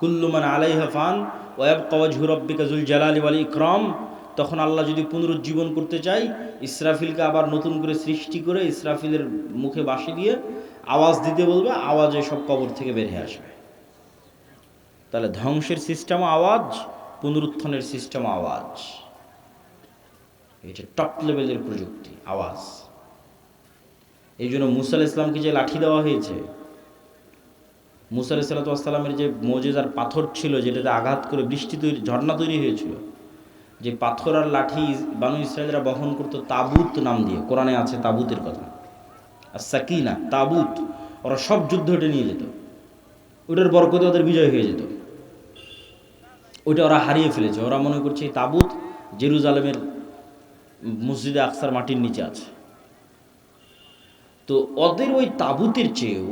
কুল্লু মান আলাইহা ফান ওয়া ইয়াবকা ওয়াজহু রাব্বিকা যুল জালালি ওয়াল ইকরাম, তখন আল্লাহ যদি পুনরুজ্জীবন করতে চাই, ইসরাফিলকে আবার নতুন করে সৃষ্টি করে ইসরাফিলের মুখে বাঁশি দিয়ে আওয়াজ দিতে বলবে, আওয়াজে সব কবর থেকে বের হয়ে আসবে। তাহলে ধ্বংসের সিস্টেমও আওয়াজ, পুনরুত্থানের সিস্টেম আওয়াজ। এটা টপ লেভেলের প্রযুক্তি, আওয়াজ। এই জন্য মুসা আলাইহিস সালামকে যে লাঠি দেওয়া হয়েছে, মুসা আলাইহিস সালামের যে মুজিজার পাথর ছিল, যেটাতে আঘাত করে বৃষ্টি তৈরি, ঝর্ণা তৈরি হয়েছিল, যে পাথর আর লাঠি বানু ইসরায়েলরা বহন করতো তাবুত নাম দিয়ে, কোরআনে আছে তাবুতের কথা, আর সাকিনা, তাবুত। ওরা সব যুদ্ধ ওটা নিয়ে যেত, ওটার বরকতে ওদের বিজয় হয়ে যেত। ওইটা ওরা হারিয়ে ফেলেছে। ওরা মনে করছে এই তাবুত জেরুজালেমের মসজিদে আকসার মাটির নিচে আছে। তো ওদের ওই তাবুতের চেয়েও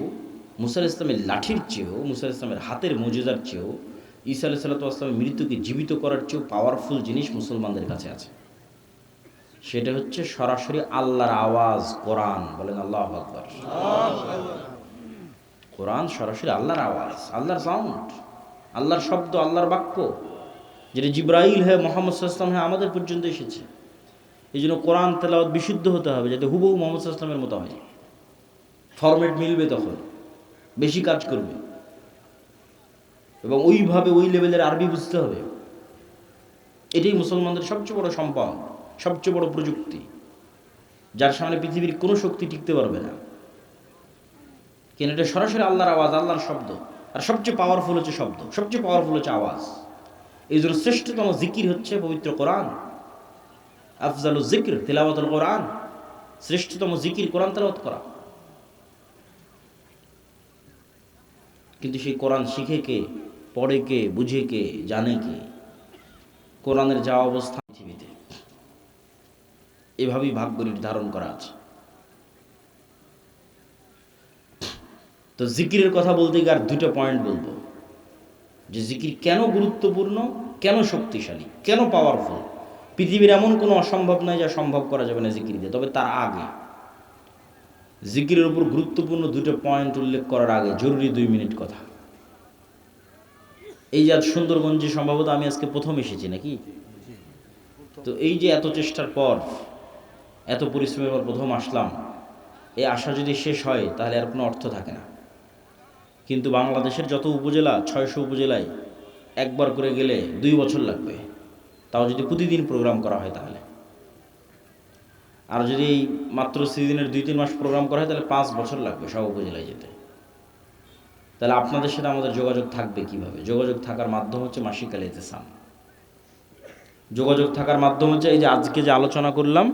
মুসা আলাইহিস সালামের লাঠির চেয়েও, মুসা আলাইহিস সালামের হাতের মুজিজার চেয়েও, ঈসা আলাইহিস সালামের মৃত্যুকে জীবিত করার চেয়েও পাওয়ারফুল জিনিস মুসলমানদের কাছে আছে। সেটা হচ্ছে সরাসরি আল্লাহর আওয়াজ, কোরআন। বলেন আল্লাহু আকবার। কোরআন সরাসরি আল্লাহর আওয়াজ, আল্লাহর সাউন্ড, আল্লাহর শব্দ, আল্লাহর বাক্য, যেটা জিব্রাইল হয়ে মুহাম্মদ সাল্লাল্লাহু আলাইহি ওয়াসাল্লাম হয়ে আমাদের পর্যন্ত এসেছে। এই জন্য কোরআন তেলাওয়াত বিশুদ্ধ হতে হবে, যাতে হুবহু মুহাম্মদ সাল্লাল্লাহু আলাইহি ওয়াসাল্লামের মতো হয়। ফরম্যাট মিলবে, তখন বেশি কাজ করবে, এবং ওইভাবে ওই লেভেলের আরবি বুঝতে হবে। এটাই মুসলমানদের সবচেয়ে বড় সম্পদ, সবচেয়ে বড় প্রযুক্তি, যার সামনে পৃথিবীর কোনো শক্তি টিকতে পারবে না। কেন? এটা সরাসরি আল্লাহর আওয়াজ, আল্লাহর শব্দ। আর সবচেয়ে পাওয়ারফুল হচ্ছে শব্দ, সবচেয়ে পাওয়ারফুল হচ্ছে আওয়াজ। এই জন্য শ্রেষ্ঠতম জিকির হচ্ছে পবিত্র কোরআন। আফজালুজ জিকর তিলাওয়াতুল কোরআন। শ্রেষ্ঠতম জিকির কোরআন তেলাওয়াত করা। কিন্তু সেই কোরআন শিখে কে, পড়ে কে, বুঝে কে, জানে কে? কোরআনের যা অবস্থা পৃথিবীতে, এভাবেই ভাগ্য নির্ধারণ করা আছে। তো জিকিরের কথা বলতে গিয়ে আর দুটো পয়েন্ট বলবো, যে জিকির কেন গুরুত্বপূর্ণ, কেন শক্তিশালী, কেন পাওয়ারফুল। পৃথিবীর এমন কোনো অসম্ভব নয় যা সম্ভব করা যাবে না জিকির দিয়ে। তবে তার আগে, জিকিরের উপর গুরুত্বপূর্ণ দুটো পয়েন্ট উল্লেখ করার আগে জরুরি 2 মিনিট কথা। এই যে আজ সুন্দরগঞ্জে সম্ভবত আমি আজকে প্রথম এসেছি নাকি? তো এই যে এত চেষ্টার পর, এত পরিশ্রমের পর প্রথম আসলাম, এই আশা যদি শেষ হয় তাহলে আর কোনো অর্থ থাকে না। কিন্তু বাংলাদেশের যত উপজেলা, 600 উপজেলায় একবার করে গেলে 2 বছর লাগবে, তাও যদি প্রতিদিন প্রোগ্রাম করা হয় তাহলে। আর যদি মাত্র সিজনের 2-3 মাস প্রোগ্রাম করা হয় তাহলে 5 বছর লাগবে সব উপজেলায় যেতে। তাহলে আপনাদের সাথে আমাদের যোগাযোগ থাকবে কিভাবে? যোগাযোগ থাকার মাধ্যম হচ্ছে মাসিক আল ইতিসাম। যোগাযোগ থাকার মাধ্যম হচ্ছে এই যে আজকে যে আলোচনা করলাম,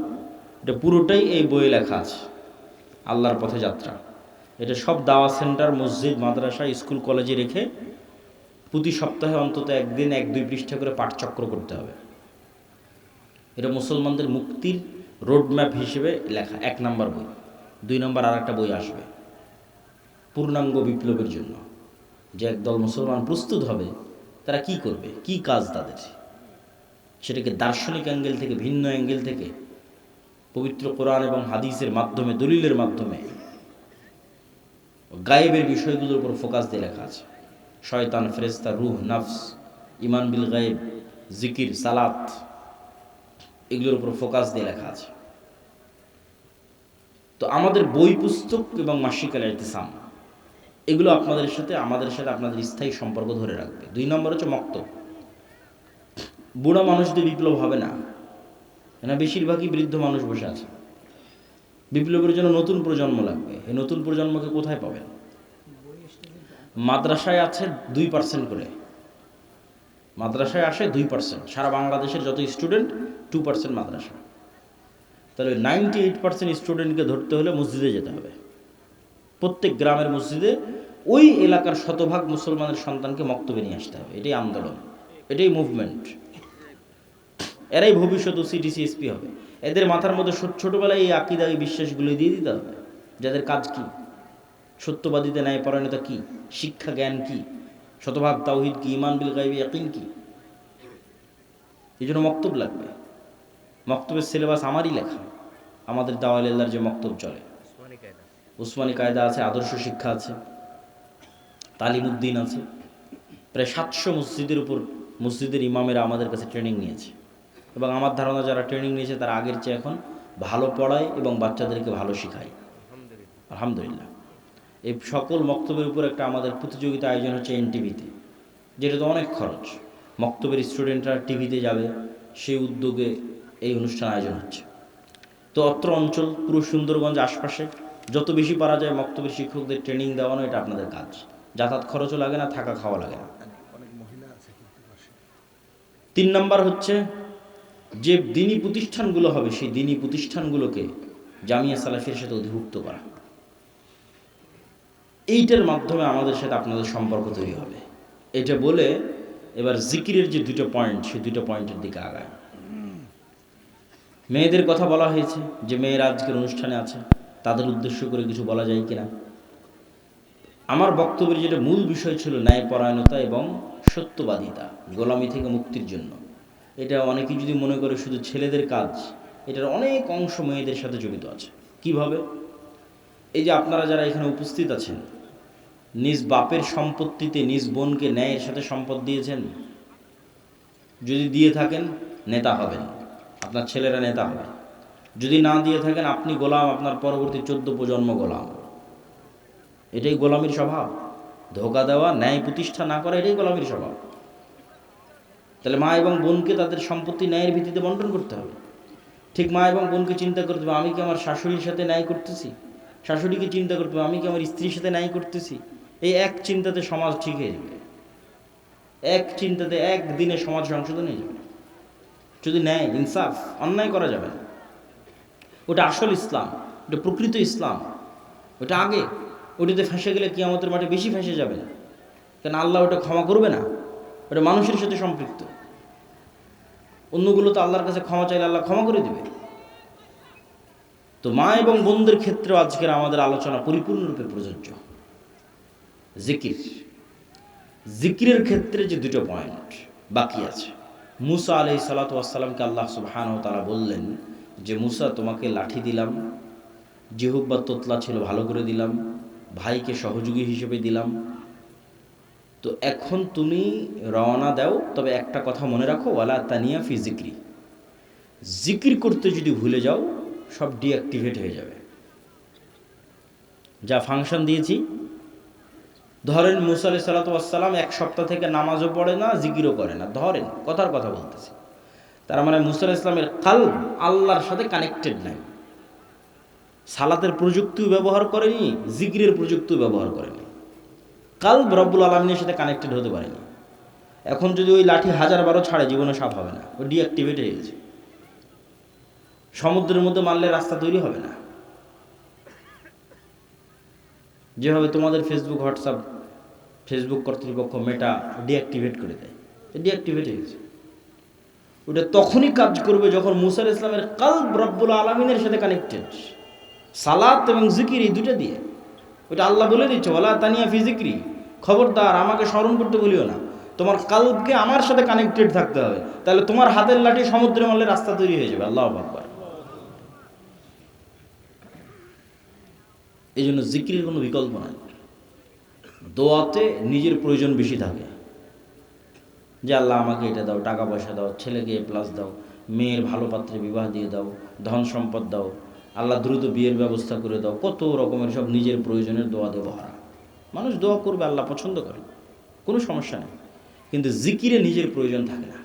এটা পুরোটাই এই বইয়ে লেখা আছে, আল্লাহর পথে যাত্রা। এটা সব দাওয়া সেন্টার, মসজিদ, মাদ্রাসা, স্কুল, কলেজে রেখে প্রতি সপ্তাহে অন্তত একদিন 1-2 পৃষ্ঠা করে পাঠচক্র করতে হবে। এটা মুসলমানদের মুক্তির রোডম্যাপ হিসেবে লেখা 1 নম্বর বই। 2 নম্বর আর একটা বই আসবে পূর্ণাঙ্গ বিপ্লবের জন্য, যে একদল মুসলমান প্রস্তুত হবে, তারা কি করবে, কি কাজ তাদের, সেটাকে দার্শনিক অ্যাঙ্গেল থেকে, ভিন্ন অ্যাঙ্গেল থেকে, পবিত্র কোরআন এবং হাদিসের মাধ্যমে, দলিলের মাধ্যমে গায়েবের বিষয়গুলোর উপর ফোকাস দিয়ে লেখা আছে। শয়তান, ফেরেশতা, রূহ, নফস, ইমান বিল গায়েব, জিকির, সালাত, এগুলোর উপর ফোকাস দিয়ে লেখা আছে। তো আমাদের বই, পুস্তক এবং মাসিক আল ইতিসাম, এগুলো আপনাদের সাথে, আমাদের সাথে আপনাদের স্থায়ী সম্পর্ক ধরে রাখবে। 2 নম্বর হচ্ছে মক্তব। বুড়া মানুষদের বিপ্লব হবে না, না, বেশিরভাগই বৃদ্ধ মানুষ বসে আছে। বিপ্লবের জন্য নতুন প্রজন্ম লাগবে। এই নতুন প্রজন্মকে কোথায় পাবেন? মাদ্রাসায় আছে 2% করে, মাদ্রাসায় আসে 2%। সারা বাংলাদেশের যত স্টুডেন্ট, 2% মাদ্রাসা। তাহলে 98% স্টুডেন্টকে ধরতে হলে মসজিদে যেতে হবে। প্রত্যেক গ্রামের মসজিদে ওই এলাকার শতভাগ মুসলমানের সন্তানকে মক্তবে নিয়ে আসতে হবে। এটাই আন্দোলন, এটাই মুভমেন্ট। এরাই ভবিষ্যৎ সিটিসিএসপি হবে। এদের মাথার মধ্যে ছোটবেলায় এই আকিদা, এই বিশ্বাসগুলো দিয়ে দিতে হবে। যাদের কাজ কি, সত্যবাদীতে ন্যায় পরায়ণতা কি, শিক্ষা জ্ঞান কি, শতভাগ তাওহীদ কি, ঈমান বিল গায়বি ইয়াকিন কি। এই জন্য মক্তব লাগবে। মক্তবের সিলেবাস আমারই লেখা, আমাদের দাওয়ায়ে আল্লাহর যে মক্তব চলে, উসমানী কায়দা আছে, আদর্শ শিক্ষা আছে, তালিমউদ্দিন আছে। প্রায় 700 মসজিদের উপর মসজিদের ইমামেরা আমাদের কাছে ট্রেনিং নিয়েছে, এবং আমার ধারণা যারা ট্রেনিং নিয়েছে তারা আগের চেয়ে এখন ভালো পড়ায় এবং বাচ্চাদেরকে ভালো শেখায়, আলহামদুলিল্লাহ। এই সকল মক্তবের উপর একটা আমাদের প্রতিযোগিতা আয়োজন হচ্ছে এনটিভিতে, যেটা তো অনেক খরচ। মক্তবের স্টুডেন্টরা টিভিতে যাবে, সেই উদ্যোগে এই অনুষ্ঠান আয়োজন হচ্ছে। তো অত্র অঞ্চল, পুরো সুন্দরগঞ্জ আশপাশে যত বেশি পারা যায় মক্তবের শিক্ষকদের ট্রেনিং দেওয়ানো, এটা আপনাদের কাজ। যাতায়াত খরচও লাগে না, থাকা খাওয়া লাগে না। 3 নম্বর হচ্ছে যে দিনী প্রতিষ্ঠানগুলো হবে, সেই দিনী প্রতিষ্ঠানগুলোকে জামিয়া সালাফির সাথে অধিভুক্ত করা। এইটার মাধ্যমে আমাদের সাথে আপনাদের সম্পর্ক তৈরি হবে। এটা বলে এবার জিকিরের যে 2টো পয়েন্ট, সেই 2টো পয়েন্টের দিকে আগায়। মেয়েদের কথা বলা হয়েছে, যে মেয়েরা আজকের অনুষ্ঠানে আছে, তাদের উদ্দেশ্য করে কিছু বলা যায় কিনা। আমার বক্তব্যের যেটা মূল বিষয় ছিল ন্যায়পরায়ণতা এবং সত্যবাদিতা, গোলামি থেকে মুক্তির জন্য। এটা অনেকেই যদি মনে করে শুধু ছেলেদের কাজ, এটার অনেক অংশ মেয়েদের সাথে জড়িত আছে। কিভাবে? এই যে আপনারা যারা এখানে উপস্থিত আছেন, নিজ বাপের সম্পত্তিতে নিজ বোনকে ন্যায়ের সাথে সম্পদ দিয়েছেন? যদি দিয়ে থাকেন, নেতা হবেন, আপনার ছেলেরা নেতা হবে। যদি না দিয়ে থাকেন, আপনি গোলাম, আপনার পরবর্তী 14 প্রজন্ম গোলাম। এটাই গোলামীর স্বভাব। ধোঁকা দেওয়া, ন্যায় প্রতিষ্ঠা না করা, এটাই গোলামীর স্বভাব। তাহলে মা এবং বোনকে তাদের সম্পত্তি ন্যায়ের ভিত্তিতে বন্টন করতে হবে। ঠিক মা এবং বোনকে চিন্তা করতে হবে, আমি কি আমার শাশুড়ির সাথে ন্যায় করতেছি? শাশুড়িকে চিন্তা করতে হবে, আমি কি আমার স্ত্রীর সাথে ন্যায় করতেছি? এই এক চিন্তাতে সমাজ ঠিক হয়ে যাবে। এক চিন্তাতে একদিনে সমাজ সংশোধন হয়ে যাবে। যদি ন্যায়, ইনসাফ, অন্যায় করা যাবে না। ওটা আসল ইসলাম, ওটা প্রকৃত ইসলাম। ওটা আগে, ওটাতে ফেঁসে গেলে কিয়ামতের মাঠে বেশি ফেঁসে যাবে না। কেন আল্লাহ ওটা ক্ষমা করবে না, ওটা মানুষের সাথে সম্পৃক্ত। অন্যগুলো তো আল্লাহর কাছে ক্ষমা চাইলে আল্লাহ ক্ষমা করে দেবে। তো মা এবং বোনদের ক্ষেত্রেও আজকের আমাদের আলোচনা পরিপূর্ণরূপে প্রযোজ্য। জিকির, জিকিরের ক্ষেত্রে যে দুটো পয়েন্ট বাকি আছে। মুসা আলাইহিস সালাতু ওয়াস সালামকে আল্লাহ সুবহানাহু ওয়া তাআলা বললেন যে, মুসা, তোমাকে লাঠি দিলাম, জিহুব বা তোতলা ছিল ভালো করে দিলাম, ভাইকে সহযোগী হিসেবে দিলাম, তো এখন তুমি রওনা দাও। তবে একটা কথা মনে রাখো, ওয়ালা তানিয়া ফি জিক্রি, জিকির করতে যদি ভুলে যাও সব ডিঅ্যাক্টিভেট হয়ে যাবে। যা ফাংশন দিয়েছি, ধরেন মুসা আলাইহিস সালাতু ওয়াস সালাম 1 সপ্তাহ থেকে নামাজও পড়ে না, জিকিরও করে না, ধরেন কথার কথা বলতেছি। তার মানে মুসা আলাইহিস সালামের কলব আল্লাহর সাথে কানেক্টেড নাই। সালাতের প্রযুক্তিও ব্যবহার করেনি, জিকিরের প্রযুক্তিও ব্যবহার করেনি, কলব রব্বুল আলামিনের সাথে কানেক্টেড হতে পারেনি। এখন যদি ওই লাঠি 1000 ছাড়ে, জীবনে সাফ হবে না, ও ডিঅ্যাক্টিভেট হয়ে গেছে। সমুদ্রের মধ্যে মারলে রাস্তা তৈরি হবে না। যেভাবে তোমাদের ফেসবুক, হোয়াটসঅ্যাপ, ফেসবুক কর্তৃপক্ষ মেটা ডিঅ্যাক্টিভেট করে দেয়, ডিঅ্যাক্টিভেট হয়ে গেছে। ওটা তখনই কাজ করবে যখন মুসা আলাইহিস সালামের কলব রব্বুল আলামিনের সাথে কানেক্টেড। সালাত এবং জিকির, এই দুটো দিয়ে। ওটা আল্লাহ বলে দিচ্ছে, ওয়ালা তানিয়া ফি জিক্রি, খবরদার আমাকে স্মরণ করতে বলিও না, তোমার কলবকে আমার সাথে কানেক্টেড থাকতে হবে। তাহলে তোমার হাতের লাঠি সমুদ্রে মারলে রাস্তা তৈরি হয়ে যাবে। আল্লাহু আকবার। এই জন্য জিকিরের কোনো বিকল্প নাই। দোয়াতে নিজের প্রয়োজন বেশি থাকে, যে আল্লাহ আমাকে এটা দাও, টাকা পয়সা দাও, ছেলেকে A+ দাও, মেয়ের ভালো পাত্রে বিবাহ দিয়ে দাও, ধন সম্পদ দাও, আল্লাহ দ্রুত বিয়ের ব্যবস্থা করে দাও, কত রকমের সব নিজের প্রয়োজনের দোয়া দেওয়া ভরা। মানুষ দোয়া করবে, আল্লাহ পছন্দ করে, কোনো সমস্যা নেই। কিন্তু জিকিরে নিজের প্রয়োজন থাকে না।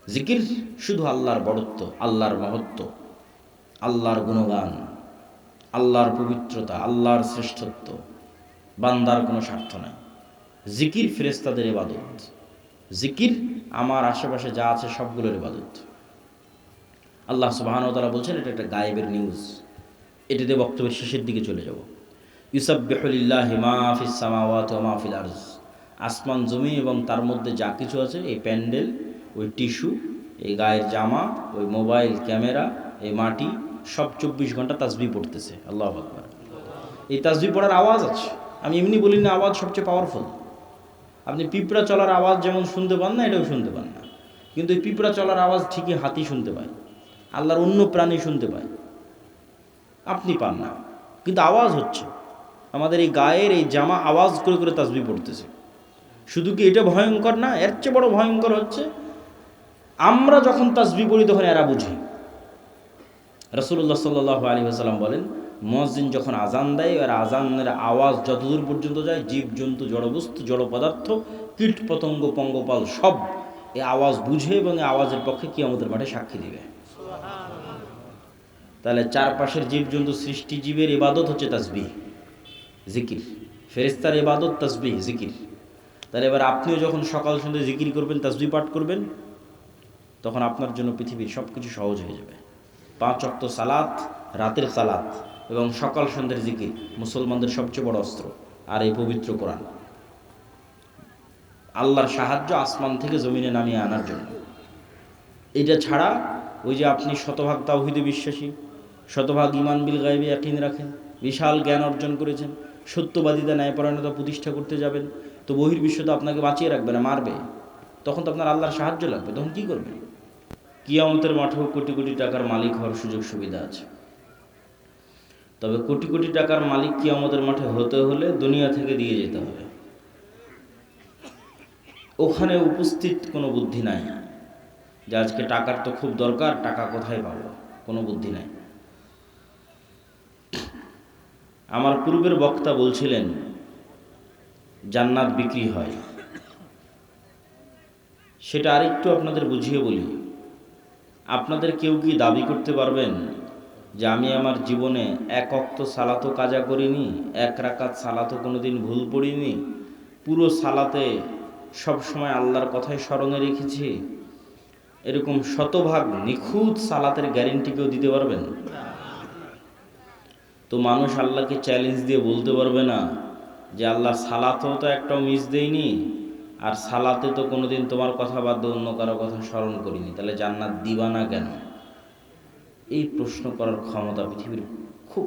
জিকির শুধু আল্লাহর বড়ত্ব, আল্লাহর মহত্ব, আল্লাহর গুণগান, আল্লাহর পবিত্রতা, আল্লাহর শ্রেষ্ঠত্ব, বান্দার কোনো স্বার্থ নাই। জিকির ফেরেশতাদের ইবাদত, জিকির আমার আশেপাশে যা আছে সবগুলোর ইবাদত। আল্লাহ সুবহানাহু ওয়া তাআলা বলছেন, এটা একটা গায়েবের নিউজ। এটাতে বক্তব্যের শেষের দিকে চলে যাব। ইউসাব্বিহু লিল্লাহি মা ফিস সামাওয়াতি ওয়া মা ফিল আরজ, আসমান জমি এবং তার মধ্যে যা কিছু আছে, এই প্যান্ডেল, ওই টিস্যু, এই গায়ের জামা, ওই মোবাইল ক্যামেরা, এই মাটি, সব 24 ঘন্টা তাসবিহ পড়তেছে। আল্লাহু আকবার। এই তাসবিহ পড়ার আওয়াজ আছে, আমি এমনি বলি না, আওয়াজ সবচেয়ে পাওয়ারফুল। আপনি পিঁপড়া চলার আওয়াজ যেমন শুনতে পান না, এটাও শুনতে পান না, কিন্তু এই পিঁপড়া চলার আওয়াজ ঠিকই হাতি শুনতে পায়, আল্লাহর অন্য প্রাণী শুনতে পায়, আপনি পান না, কিন্তু আওয়াজ হচ্ছে। আমাদের এই গায়ের এই জামা আওয়াজ করে করে তাসবিহ পড়তেছে। শুধু কি এটা ভয়ঙ্কর না, এর চেয়ে বড় ভয়ঙ্কর হচ্ছে আমরা যখন তাসবিহ পড়ি তখন এরা বুঝি। রাসূলুল্লাহ সাল্লাল্লাহু আলাইহি ওয়াসাল্লাম বলেন, মুয়াজ্জিন যখন আজান দেয়, আর আজানের আওয়াজ যতদূর পর্যন্ত যায়, জীবজন্তু, জড়বস্তু, জড় পদার্থ, কীট পতঙ্গ, পঙ্গপাল সব এই আওয়াজ বুঝে এবং এই আওয়াজের পক্ষে কিয়ামতের মাঠে সাক্ষী দিবে। তাহলে চারপাশের জীবজন্তু, সৃষ্টিজীবের ইবাদত হচ্ছে তাসবিহ, জিকির। ফেরেশতার ইবাদত তাসবিহ, জিকির। তাহলে এবার আপনিও যখন সকাল সন্ধ্যা জিকির করবেন, তাসবিহ পাঠ করবেন, তখন আপনার জন্য পৃথিবীর সব কিছু সহজ হয়ে যাবে। 5 ওয়াক্ত সালাত, রাতের সালাত এবং সকাল সন্ধ্যের জিকির মুসলমানদের সবচেয়ে বড় অস্ত্র। আর এই পবিত্র কোরআন, আল্লাহর সাহায্য আসমান থেকে জমিনে নামিয়ে আনার জন্য। এটা ছাড়া ওই যে আপনি শতভাগ তাওহীদে বিশ্বাসী, শতভাগ ঈমান বিল গায়বে ইয়াকিন রাখেন, বিশাল জ্ঞান অর্জন করেছেন, সত্যবাদিতা, ন্যায়পরায়ণতা প্রতিষ্ঠা করতে যাবেন, তো বহির্বিশ্ব তো আপনাকে বাঁচিয়ে রাখবে না, মারবে। তখন তো আপনার আল্লাহর সাহায্য লাগবে, তখন কি করবেন? কিয়ামতের মাঠেও কোটি কোটি টাকার মালিক হওয়ার সুযোগ সুবিধা আছে। তবে কোটি কোটি টাকার মালিক কিয়ামতের মাঠে হতে হলে দুনিয়া থেকে দিয়ে যেতে হবে। ওখানে উপস্থিত কোনো বুদ্ধি নাই যে আজকে টাকার তো খুব দরকার, টাকা কোথায় পাবো, কোনো বুদ্ধি নাই। আমার পূর্বের বক্তা বলছিলেন জান্নাত বিক্রি হয়, সেটা আরেকটু আপনাদের বুঝিয়ে বলি। আপনাদের কেউ কি দাবি করতে পারবেন যে আমি আমার জীবনে এক ওয়াক্ত সালাতও কাজা করিনি, এক রাকাত সালাতও কোনোদিন ভুল পড়িনি, পুরো সালাতে সবসময় আল্লাহর কথাই স্মরণে রেখেছি, এরকম শতভাগ নিখুঁত সালাতের গ্যারেন্টি কেউ দিতে পারবেন? তো মানুষ আল্লাহকে চ্যালেঞ্জ দিয়ে বলতে পারবে না যে আল্লাহ সালাতেও তো একটাও মিস দেয়নি, আর সালাতে তো কোনোদিন তোমার কথা বাদ দিয়ে অন্য কারো কথা স্মরণ করিনি, তাহলে জান্নাত দিবা না কেন? এই প্রশ্ন করার ক্ষমতা পৃথিবীর খুব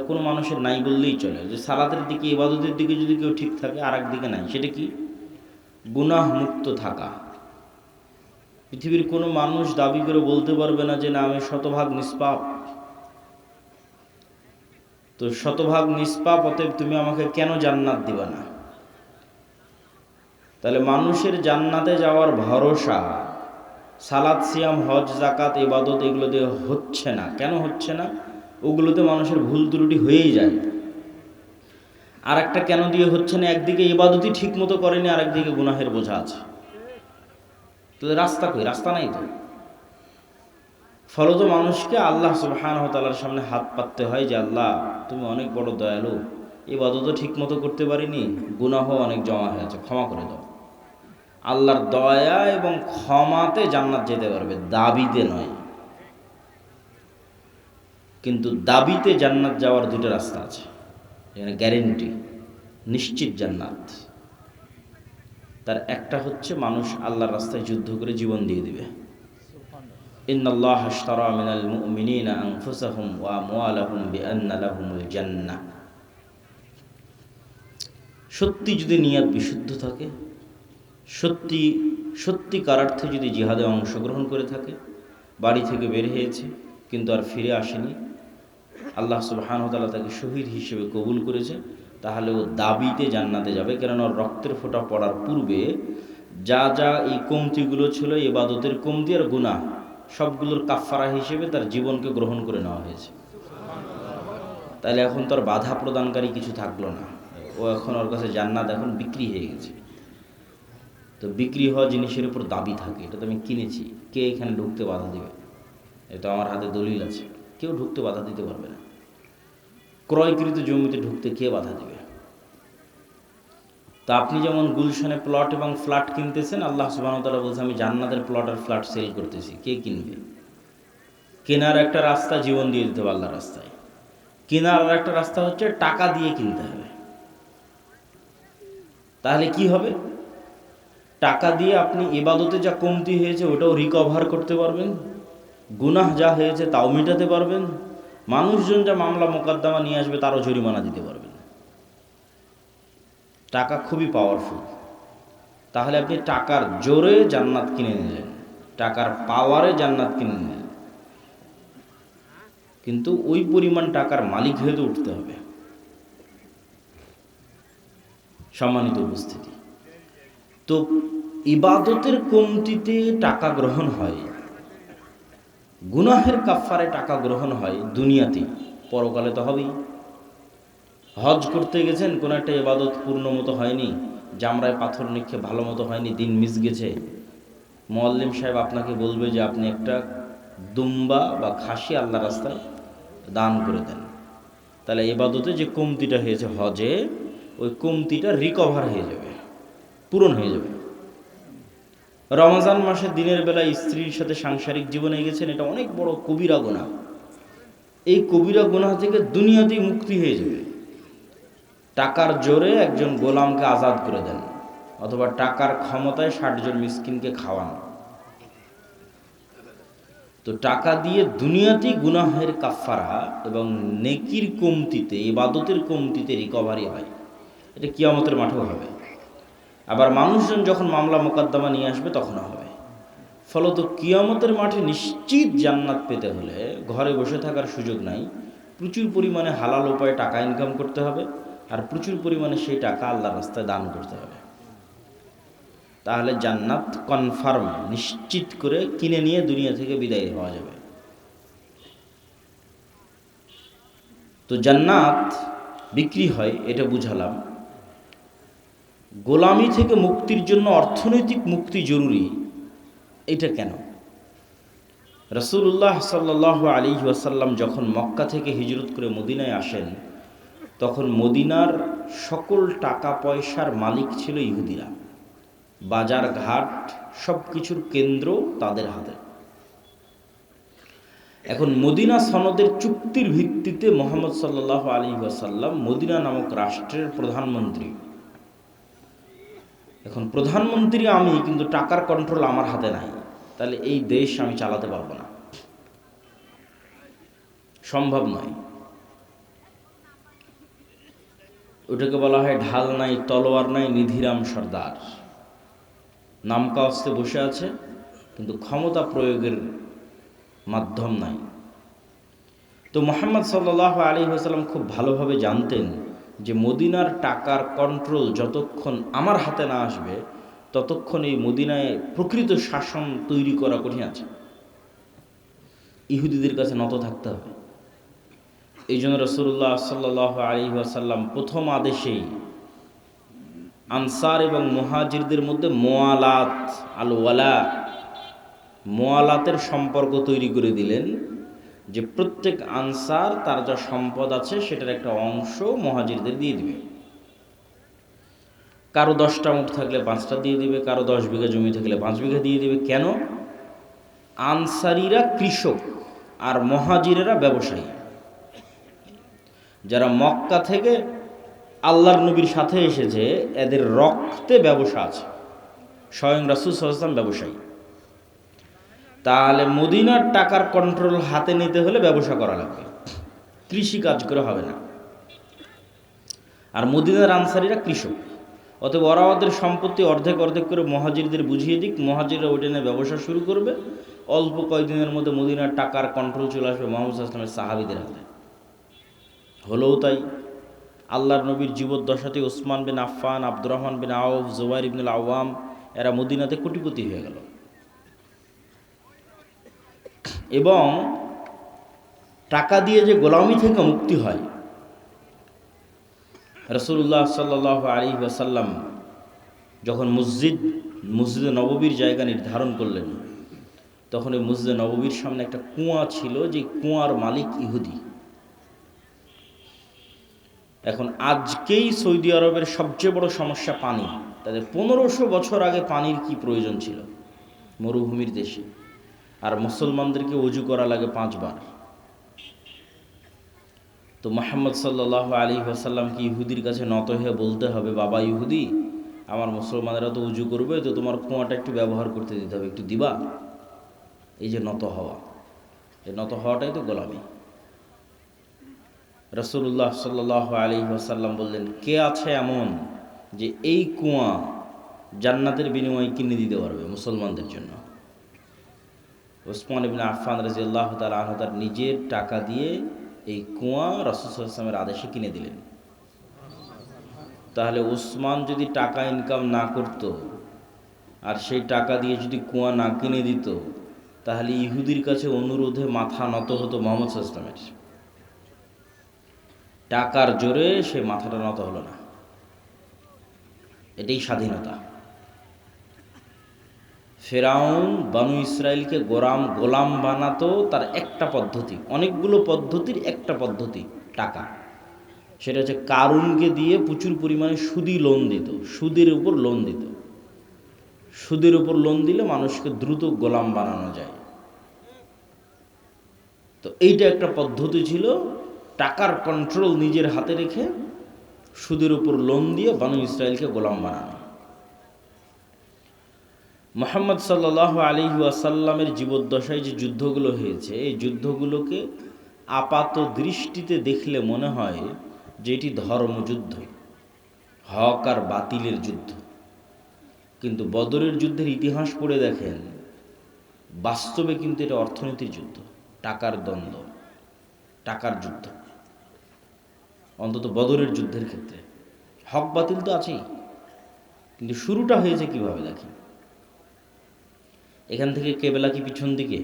কোনো মানুষের নাই বললেই চলে। যে সালাতের দিকে, ইবাদতের দিকে যদি কেউ ঠিক থাকে, আর একদিকে নাই, সেটা কি? গুনাহ মুক্ত থাকা। পৃথিবীর কোনো মানুষ দাবি করে বলতে পারবে না যে না আমি শতভাগ নিষ্পাপ। তো শতভাগ নিষ্পাপ, অতএব তুমি আমাকে কেন জান্নাত দিবা না? তাহলে মানুষের জান্নাতে যাওয়ার ভরসা সালাত, সিয়াম, হজ, জাকাত, ইবাদত এগুলো দিয়ে হচ্ছে না। কেন হচ্ছে না? ওগুলোতে মানুষের ভুল ত্রুটি হয়েই যায়। আর একটা কেন দিয়ে হচ্ছে না? একদিকে ইবাদতই ঠিক মতো করেনি, আর একদিকে গুনাহের বোঝা আছে। তাহলে রাস্তা কই? রাস্তা নাই তো। ফলত মানুষকে আল্লাহ সুবহানাহু ওয়া তাআলার সামনে হাত পাততে হয় যে আল্লাহ তুমি অনেক বড় দয়ালু, ইবাদতও ঠিক মতো করতে পারিনি, গুনাহও অনেক জমা হয়ে আছে, ক্ষমা করে দাও। আল্লাহর দয়া এবং ক্ষমাতে জান্নাত যেতে পারবে, দাবিতে নয়। কিন্তু দাবিতে জান্নাত যাওয়ার দুটো রাস্তা আছে, এখানে গ্যারেন্টি নিশ্চিত জান্নাত। তার একটা হচ্ছে মানুষ আল্লাহর রাস্তায় যুদ্ধ করে জীবন দিয়ে দিবে। ইন্নাল্লাহা আশতারা মিনাল মুমিনিনা আনফুসাহুম ওয়া আমওয়ালাহুম বিআন্না লাহুমুল জান্নাহ। সত্যি যদি নিয়ত বিশুদ্ধ থাকে, সত্যিকার অর্থে যদি জিহাদে অংশগ্রহণ করে থাকে, বাড়ি থেকে বের হয়েছে কিন্তু আর ফিরে আসেনি, আল্লাহ সুবহানাহু ওয়া তাআলা তাকে শহীদ হিসেবে কবুল করেছে, তাহলে ও দাবিতে জান্নাতে যাবে। কেননা ওর রক্তের ফোঁটা পড়ার পূর্বে যা যা এই কমতিগুলো ছিল, ইবাদতের কমতি আর গুনাহ, সবগুলোর কাফফারা হিসেবে তার জীবনকে গ্রহণ করে নেওয়া হয়েছে। তাহলে এখন তোর বাধা প্রদানকারী কিছু থাকলো না। ও এখন ওর কাছে জান্নাত এখন বিক্রি হয়ে গেছে। তো বিক্রি হওয়া জিনিসের উপর দাবি থাকে, এটা তো আমি কিনেছি, কে এখানে ঢুকতে বাধা দেবে? এটা আমার হাতে দলিল আছে, কেউ ঢুকতে বাধা দিতে পারবে না। ক্রয়কৃত জমিতে ঢুকতে কে বাধা দেবে? তো আপনি যেমন গুলশানে প্লট এবং ফ্ল্যাট কিনতেছেন, আল্লাহ সুবহানাহু ওয়া তাআলা বলছে আমি জান্নাতের প্লট আর ফ্ল্যাট সেল করতেছি, কে কিনবে? কেনার একটা রাস্তা জীবন দিয়ে দিতে হবে আল্লাহর রাস্তায়। কেনার আর একটা রাস্তা হচ্ছে টাকা দিয়ে কিনতে হবে। তাহলে কি হবে? টাকা দিয়ে আপনি ইবাদতে যা কমতি হয়েছে ওটাও রিকভার করতে পারবেন, গুনাহ যা হয়েছে তাও মেটাতে পারবেন, মানুষজন যা মামলা মোকদ্দমা নিয়ে আসবে তারও জরিমানা দিতে পারবেন। টাকা খুবই পাওয়ারফুল। তাহলে আপনি টাকার জোরে জান্নাত কিনে নিলেন, টাকার পাওয়ারে জান্নাত কিনে নিলেন, কিন্তু ওই পরিমাণ টাকার মালিক হয়ে তো উঠতে হবে। সম্মানিত উপস্থিতি, তো ইবাদতের কমতিতে টাকা গ্রহণ হয়, গুনাহের কাফফারে টাকা গ্রহণ হয় দুনিয়াতেই, পরকালে তো হবেই। হজ করতে গেছেন, কোনো একটা ইবাদত পূর্ণ মতো হয়নি, জামরায় পাথর নিক্ষেপ ভালো মতো হয়নি, দিন মিস গেছে, মুয়াল্লিম সাহেব আপনাকে বলবে যে আপনি একটা দুম্বা বা খাসি আল্লাহ রাস্তায় দান করে দেন। তাহলে ইবাদতে যে কমতিটা হয়েছে হজে, ওই কমতিটা রিকভার হয়ে যাবে, পূরণ হয়ে যাবে। রমজান মাসে দিনের বেলা স্ত্রীর সাথে সাংসারিক জীবনে গেছেন, এটা অনেক বড় কবিরা গুনাহ। এই কবিরা গুনাহ থেকে দুনিয়াতেই মুক্তি হয়ে যাবে। টাকার জোরে একজন গোলামকে আজাদ করে দেন, অথবা টাকার ক্ষমতায় 60 জন মিসকিনকে খাওয়ান। তো টাকা দিয়ে দুনিয়াতেই গুনাহের কাফারা এবং নেকির কমতিতে, ইবাদতের কমতিতে রিকভারি হয়। এটা কিয়ামতের মাঠেও হবে। আবার মানুষজন যখন মামলা মোকদ্দমা নিয়ে আসবে তখনও হবে। ফলত কিয়ামতের মাঠে নিশ্চিত জান্নাত পেতে হলে ঘরে বসে থাকার সুযোগ নাই। প্রচুর পরিমাণে হালাল উপায়ে টাকা ইনকাম করতে হবে, আর প্রচুর পরিমাণে সেই টাকা আল্লাহর রাস্তায় দান করতে হবে। তাহলে জান্নাত কনফার্ম, নিশ্চিত করে কিনে নিয়ে দুনিয়া থেকে বিদায় হওয়া যাবে। তো জান্নাত বিক্রি হয়, এটা বুঝালাম। গোলামি থেকে মুক্তির জন্য অর্থনৈতিক মুক্তি জরুরি, এটা কেন? রাসূলুল্লাহ সাল্লাল্লাহু আলাইহি ওয়াসাল্লাম যখন মক্কা থেকে হিজরত করে মদিনায় আসেন, তখন মদিনার সকল টাকা পয়সার মালিক ছিল ইহুদিরা। বাজার ঘাট সব কিছুর কেন্দ্র তাদের হাতে। এখন মদিনা সনদের চুক্তির ভিত্তিতে মুহাম্মদ সাল্লাল্লাহু আলাইহি ওয়াসাল্লাম মদিনা নামক রাষ্ট্রের প্রধানমন্ত্রী। এখন প্রধানমন্ত্রী আমি, কিন্তু টাকার কন্ট্রোল আমার হাতে নাই, তাহলে এই দেশ আমি চালাতে পারবো না, সম্ভব নয়। ওটাকে বলা হয় ঢাল নাই, তলোয়ার নাই, নিধিরাম সর্দার। নামকাওয়াস্তে বসে আছে, কিন্তু ক্ষমতা প্রয়োগের মাধ্যম নাই। তো মুহাম্মদ সাল্লাল্লাহু আলাইহি ওয়াসাল্লাম খুব ভালোভাবে জানতেন যে মদিনার টাকার কন্ট্রোল যতক্ষণ আমার হাতে না আসবে, ততক্ষণ এই মদিনায় প্রকৃত শাসন তৈরি করা কঠিন আছে। ইহুদিদের কাছে নত থাকতে হবে। এই জন্য রাসূলুল্লাহ সাল্লাল্লাহু আলাইহি ওয়াসাল্লাম প্রথম আদেশেই আনসার এবং মুহাজিরদের মধ্যে মুআলাত, আল ওয়ালা, মুআলাতের সম্পর্ক তৈরি করে দিলেন, যে প্রত্যেক আনসার তার যা সম্পদ আছে সেটার একটা অংশ মুহাজিরদের দিয়ে দিবে। কারো 10টা উট থাকলে 5টা দিয়ে দিবে, কারো 10 বিঘা জমি থাকলে 5 বিঘা দিয়ে দিবে। কেন? আনসারীরা কৃষক আর মুহাজিরেরা ব্যবসায়ী, যারা মক্কা থেকে আল্লাহর নবীর সাথে এসেছে, এদের রক্তে ব্যবসা আছে। স্বয়ং রাসূল সাল্লাল্লাহু আলাইহি ওয়াসাল্লাম ব্যবসায়ী। তাহলে মদিনার টাকার কন্ট্রোল হাতে নিতে হলে ব্যবসা করা লাগবে, কৃষি কাজ করে হবে না। আর মদিনার আনসারীরা কৃষক, অতএব ওরা ওদের সম্পত্তি অর্ধেক অর্ধেক করে মুহাজিরদের বুঝিয়ে দিক, মুহাজিররা ওইটা নিয়ে ব্যবসা শুরু করবে। অল্প কয়েকদিনের মধ্যে মদিনার টাকার কন্ট্রোল চলে আসবে মুহাম্মদ সাল্লাল্লাহু আলাইহি ওয়াসাল্লামের সাহাবীদের হাতে। হলেও তাই। আল্লাহর নবীর জীবদ্দশাতে ওসমান বিন আফফান, আব্দুর রহমান বিন আউফ, জুবাইর ইবনুল আওয়াম, এরা মদিনাতে কোটিপতি হয়ে গেল। এবং টাকা দিয়ে যে গোলামি থেকে মুক্তি হয়, রাসূলুল্লাহ সাল্লাল্লাহু আলাইহি ওয়াসাল্লাম যখন মসজিদে নববীর জায়গা নির্ধারণ করলেন, তখন ওই মসজিদে নববীর সামনে একটা কুয়া ছিল, যে কুয়ার মালিক ইহুদি। এখন আজকেই সৌদি আরবের সবচেয়ে বড় সমস্যা পানি। তাদের 1500 বছর আগে পানির কি প্রয়োজন ছিল মরুভূমির দেশে, আর মুসলমানদেরকে ওযু করা লাগে 5 বার। তো মুহাম্মদ সাল্লাল্লাহু আলাইহি ওয়াসাল্লাম কি ইহুদির কাছে নত হয়ে বলতে হবে, বাবা ইহুদি, আমার মুসলমানেরা তো ওযু করবে, তো তোমার কুয়াটা একটু ব্যবহার করতে দিতে হবে, একটু দিবা? এই যে নত হওয়া, এই নত হওয়াটাই তো গোলামি। রাসূলুল্লাহ সাল্লাল্লাহু আলাইহি ওয়াসাল্লাম বললেন, কে আছে এমন যে এই কুয়া জান্নাতের বিনিময়ে কিনে দিতে পারবে মুসলমানদের জন্য? ওসমান ইবনে আফফান রাদিয়াল্লাহু তাআলা আনহু তার নিজের টাকা দিয়ে এই কুয়া রাসূল সাল্লাল্লাহু আলাইহি ওয়াসাল্লামের আদেশে কিনে দিলেন। তাহলে ওসমান যদি টাকা ইনকাম না করত, আর সেই টাকা দিয়ে যদি কুয়া না কিনে দিত, তাহলে ইহুদির কাছে অনুরোধে মাথা নত হতো মুহাম্মদ সাল্লাল্লাহু আলাইহি ওয়াসাল্লামের। টাকার জোরে সে মাথাটা নত হলো না। এটাই স্বাধীনতা। ফেরাউন বানু ইসরাইলকে গোলাম বানাতো, তার একটা পদ্ধতি, অনেকগুলো পদ্ধতির একটা পদ্ধতি টাকা। সেটা হচ্ছে কারুনকে দিয়ে প্রচুর পরিমাণে সুদি লোন দিত, সুদের উপর লোন দিত। সুদের উপর লোন দিলে মানুষকে দ্রুত গোলাম বানানো যায়। তো এইটা একটা পদ্ধতি ছিল, টাকার কন্ট্রোল নিজের হাতে রেখে সুদের উপর লোন দিয়ে বানু ইসরাইলকে গোলাম বানানো। মুহাম্মদ সাল্লাল্লাহু আলাইহি ওয়াসাল্লামের জীবদ্দশায় যে যুদ্ধগুলো হয়েছে, এই যুদ্ধগুলোকে আপাত দৃষ্টিতে দেখলে মনে হয় যে এটি ধর্মযুদ্ধ, হক আর বাতিলের যুদ্ধ। কিন্তু বদরের যুদ্ধের ইতিহাস পড়ে দেখেন, বাস্তবে কিন্তু এটা অর্থনীতির যুদ্ধ, টাকার দ্বন্দ্ব, টাকার যুদ্ধ। অন্তত বদরের যুদ্ধের ক্ষেত্রে হক বাতিল তো আছেই, কিন্তু শুরুটা হয়েছে কিভাবে দেখেন। এখান থেকে কেবলা কি পিছন দিকে?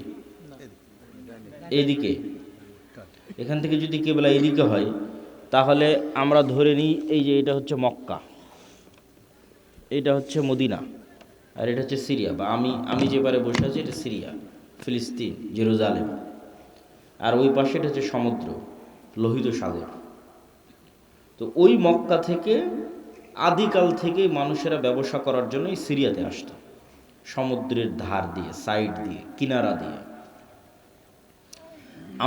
এইদিকে। এখান থেকে যদি কেবলা এইদিকে হয়, তাহলে আমরা ধরে নিই এই যে এটা হচ্ছে মক্কা, এটা হচ্ছে মদিনা, আর এটা হচ্ছে সিরিয়া, বা আমি যে পারে বসে আছি এটা সিরিয়া, ফিলিস্তিন, জেরুজালেম। আর ওই পাশে এটা হচ্ছে সমুদ্র, লোহিত সাগর। তো ওই মক্কা থেকে আদিকাল থেকে মানুষেরা ব্যবসা করার জন্য এই সিরিয়াতে আসতো, সমুদ্রের ধার দিয়ে, সাইড দিয়ে, কিনারা দিয়ে।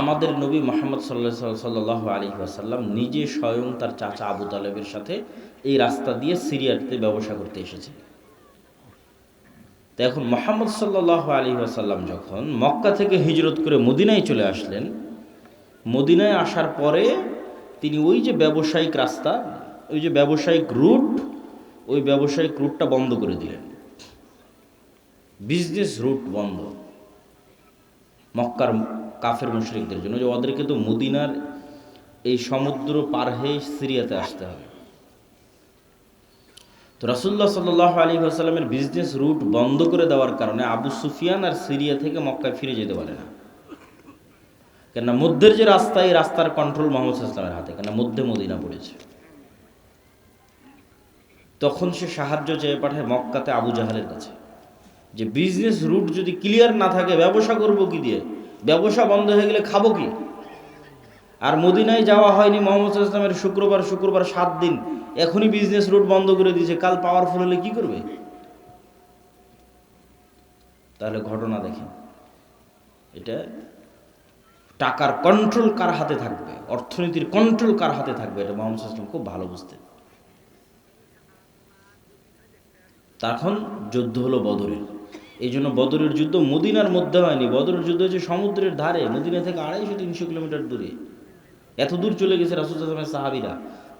আমাদের নবী মুহাম্মদ সাল্লাল্লাহু আলাইহি ওয়াসাল্লাম নিজে স্বয়ং তার চাচা আবু তালেবের সাথে এই রাস্তা দিয়ে সিরিয়াতে ব্যবসা করতে এসেছে। তো এখন মুহাম্মদ সাল্লাল্লাহু আলাইহি ওয়াসাল্লাম যখন মক্কা থেকে হিজরত করে মদিনায় চলে আসলেন, মদিনায় আসার পরে তিনি ওই যে ব্যবসায়িক রাস্তা, ওই যে ব্যবসায়িক রুট, ওই ব্যবসায়িক রুটটা বন্ধ করে দিলেন। বিজনেস রুট বন্ধ মক্কার কাফের মুশরিকদের জন্য, যে ওদেরকে তো মদিনার এই সমুদ্র পার হয়ে সিরিয়াতে আসতে হবে। তো রাসূলুল্লাহ সাল্লাল্লাহু আলাইহি ওয়াসাল্লামের বিজনেস রুট বন্ধ করে দেওয়ার কারণে আবু সুফিয়ান আর সিরিয়া থেকে মক্কায় ফিরে যেতে পারে না। কেননা মধ্যের যে রাস্তা, এই রাস্তার কন্ট্রোল মুহাম্মদ সাল্লাল্লাহু আলাইহি ওয়াসাল্লামের হাতে, কেননা মধ্যে মদিনা পড়েছে। তখন সে সাহায্য চেয়ে পাঠায় মক্কাতে আবু জাহালের কাছে, যে বিজনেস রুট যদি ক্লিয়ার না থাকে ব্যবসা করবো কি দিয়ে, ব্যবসা বন্ধ হয়ে গেলে খাবো কি। আর মদিনায় যাওয়া হয়নি মুহাম্মদ সাল্লাল্লাহু আলাইহি ওয়াসাল্লামের শুক্রবার 7 দিন, এখনই বিজনেস রুট বন্ধ করে দিয়েছে, কাল পাওয়ারফুল হলে কি করবে? তাহলে ঘটনা দেখেন, এটা টাকার কন্ট্রোল কার হাতে থাকবে, অর্থনীতির কন্ট্রোল কার হাতে থাকবে, এটা মুহাম্মদ সাল্লাল্লাহু আলাইহি ওয়াসাল্লাম খুব ভালো বুঝতেন। তখন যুদ্ধ হলো বদরের। এই জন্য বদরের যুদ্ধ মদিনার মধ্যে হয়নি, বদরের যুদ্ধ হচ্ছে সমুদ্রের ধারে, মদিনা থেকে 250-300 কিলোমিটার দূরে। এত দূর চলে গেছে রাসূল সাল্লাল্লাহু আলাইহি ওয়াসাল্লামের সাহাবীরা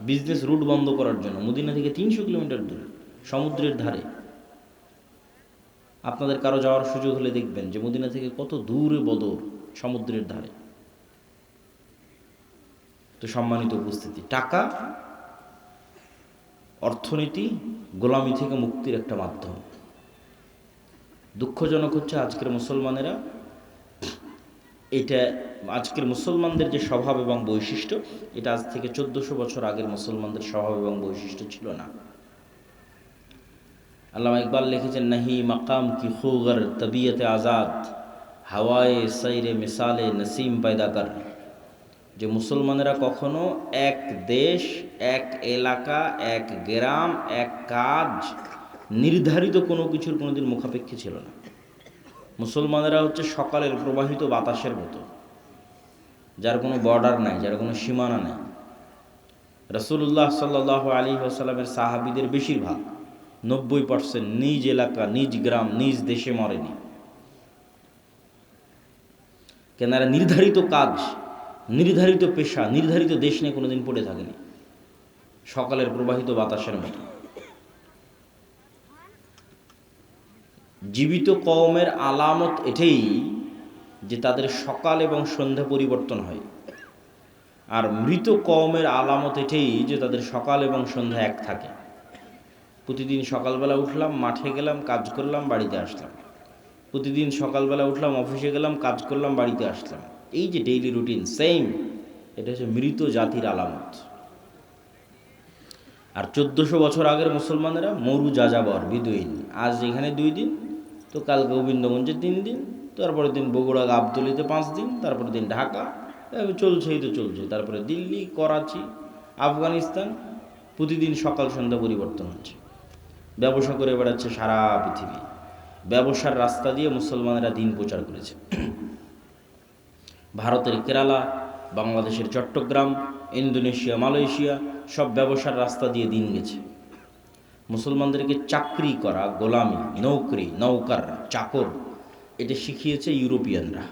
বিজনেস রুট বন্ধ করার জন্য, মদিনা থেকে 300 কিলোমিটার দূরে, সমুদ্রের ধারে। আপনাদের কারো যাওয়ার সুযোগ হলে দেখবেন যে মদিনা থেকে কত দূরে বদর, সমুদ্রের ধারে। তো সম্মানিত উপস্থিতি, টাকা অর্থনীতি গোলামি থেকে মুক্তির একটা মাধ্যম। দুঃখজনক হচ্ছে আজকের মুসলমানেরা, এটা আজকের মুসলমানদের যে স্বভাব এবং বৈশিষ্ট্য, এটা আজ থেকে 1400 বছর আগের মুসলমানদের স্বভাব এবং বৈশিষ্ট্য ছিল না। আল্লামা ইকবাল লিখেছেন, নাহি মাকাম কি খুগর তবিয়তে আজাদ, হাওয়ায়ে সাইরে মিসালে নসিম পয়দা কর। যে মুসলমানেরা কখনো এক দেশ, এক এলাকা, এক গ্রাম, এক কাজ, নির্ধারিত কোনো কিছুর কোনোদিন মুখাপেক্ষী ছিল না। মুসলমানেরা হচ্ছে সকালের প্রবাহিত বাতাসের মতো, যার কোনো বর্ডার নাই, যার কোনো সীমানা নাই। রাসূলুল্লাহ সাল্লাল্লাহু আলাইহি ওয়াসাল্লামের সাহাবীদের বেশিরভাগ 90% নিজ এলাকা, নিজ গ্রাম, নিজ দেশে মরেনি। কেন? এরা নির্ধারিত কাজ, নির্ধারিত পেশা, নির্ধারিত দেশ নিয়ে কোনোদিন পড়ে থাকেনি, সকালের প্রবাহিত বাতাসের মতো। জীবিত কওমের আলামত এটাই যে তাদের সকাল এবং সন্ধ্যা পরিবর্তন হয়, আর মৃত কওমের আলামত এটাই যে তাদের সকাল এবং সন্ধ্যা এক থাকে। প্রতিদিন সকালবেলা উঠলাম, মাঠে গেলাম, কাজ করলাম, বাড়িতে আসলাম। প্রতিদিন সকালবেলা উঠলাম, অফিসে গেলাম, কাজ করলাম, বাড়িতে আসলাম। এই যে ডেইলি রুটিন সেম, এটা হচ্ছে মৃত জাতির আলামত। আর 1400 বছর আগের মুসলমানেরা মরু যাযাবর, বিদুইন। আজ এখানে 2 দিন, তো কাল গোবিন্দগঞ্জে 3 দিন, তারপরের দিন বগুড়া গাবতলীতে 5 দিন, তারপরের দিন ঢাকা, চলছেই তো চলছে। তারপরে দিল্লি, করাচি, আফগানিস্তান, প্রতিদিন সকাল সন্ধ্যা পরিবর্তন হচ্ছে। ব্যবসা করে বেড়াচ্ছে সারা পৃথিবী। ব্যবসার রাস্তা দিয়ে মুসলমানেরা দিন প্রচার করেছে। ভারতের কেরালা, বাংলাদেশের চট্টগ্রাম, ইন্দোনেশিয়া, মালয়েশিয়া, সব ব্যবসার রাস্তা দিয়ে দিন গেছে। মুসলমানদেরকে চাকরি করা, গোলামি, নৌকরি, নৌকার, চাকর, এটা শিখিয়েছে ইউরোপিয়ানরা।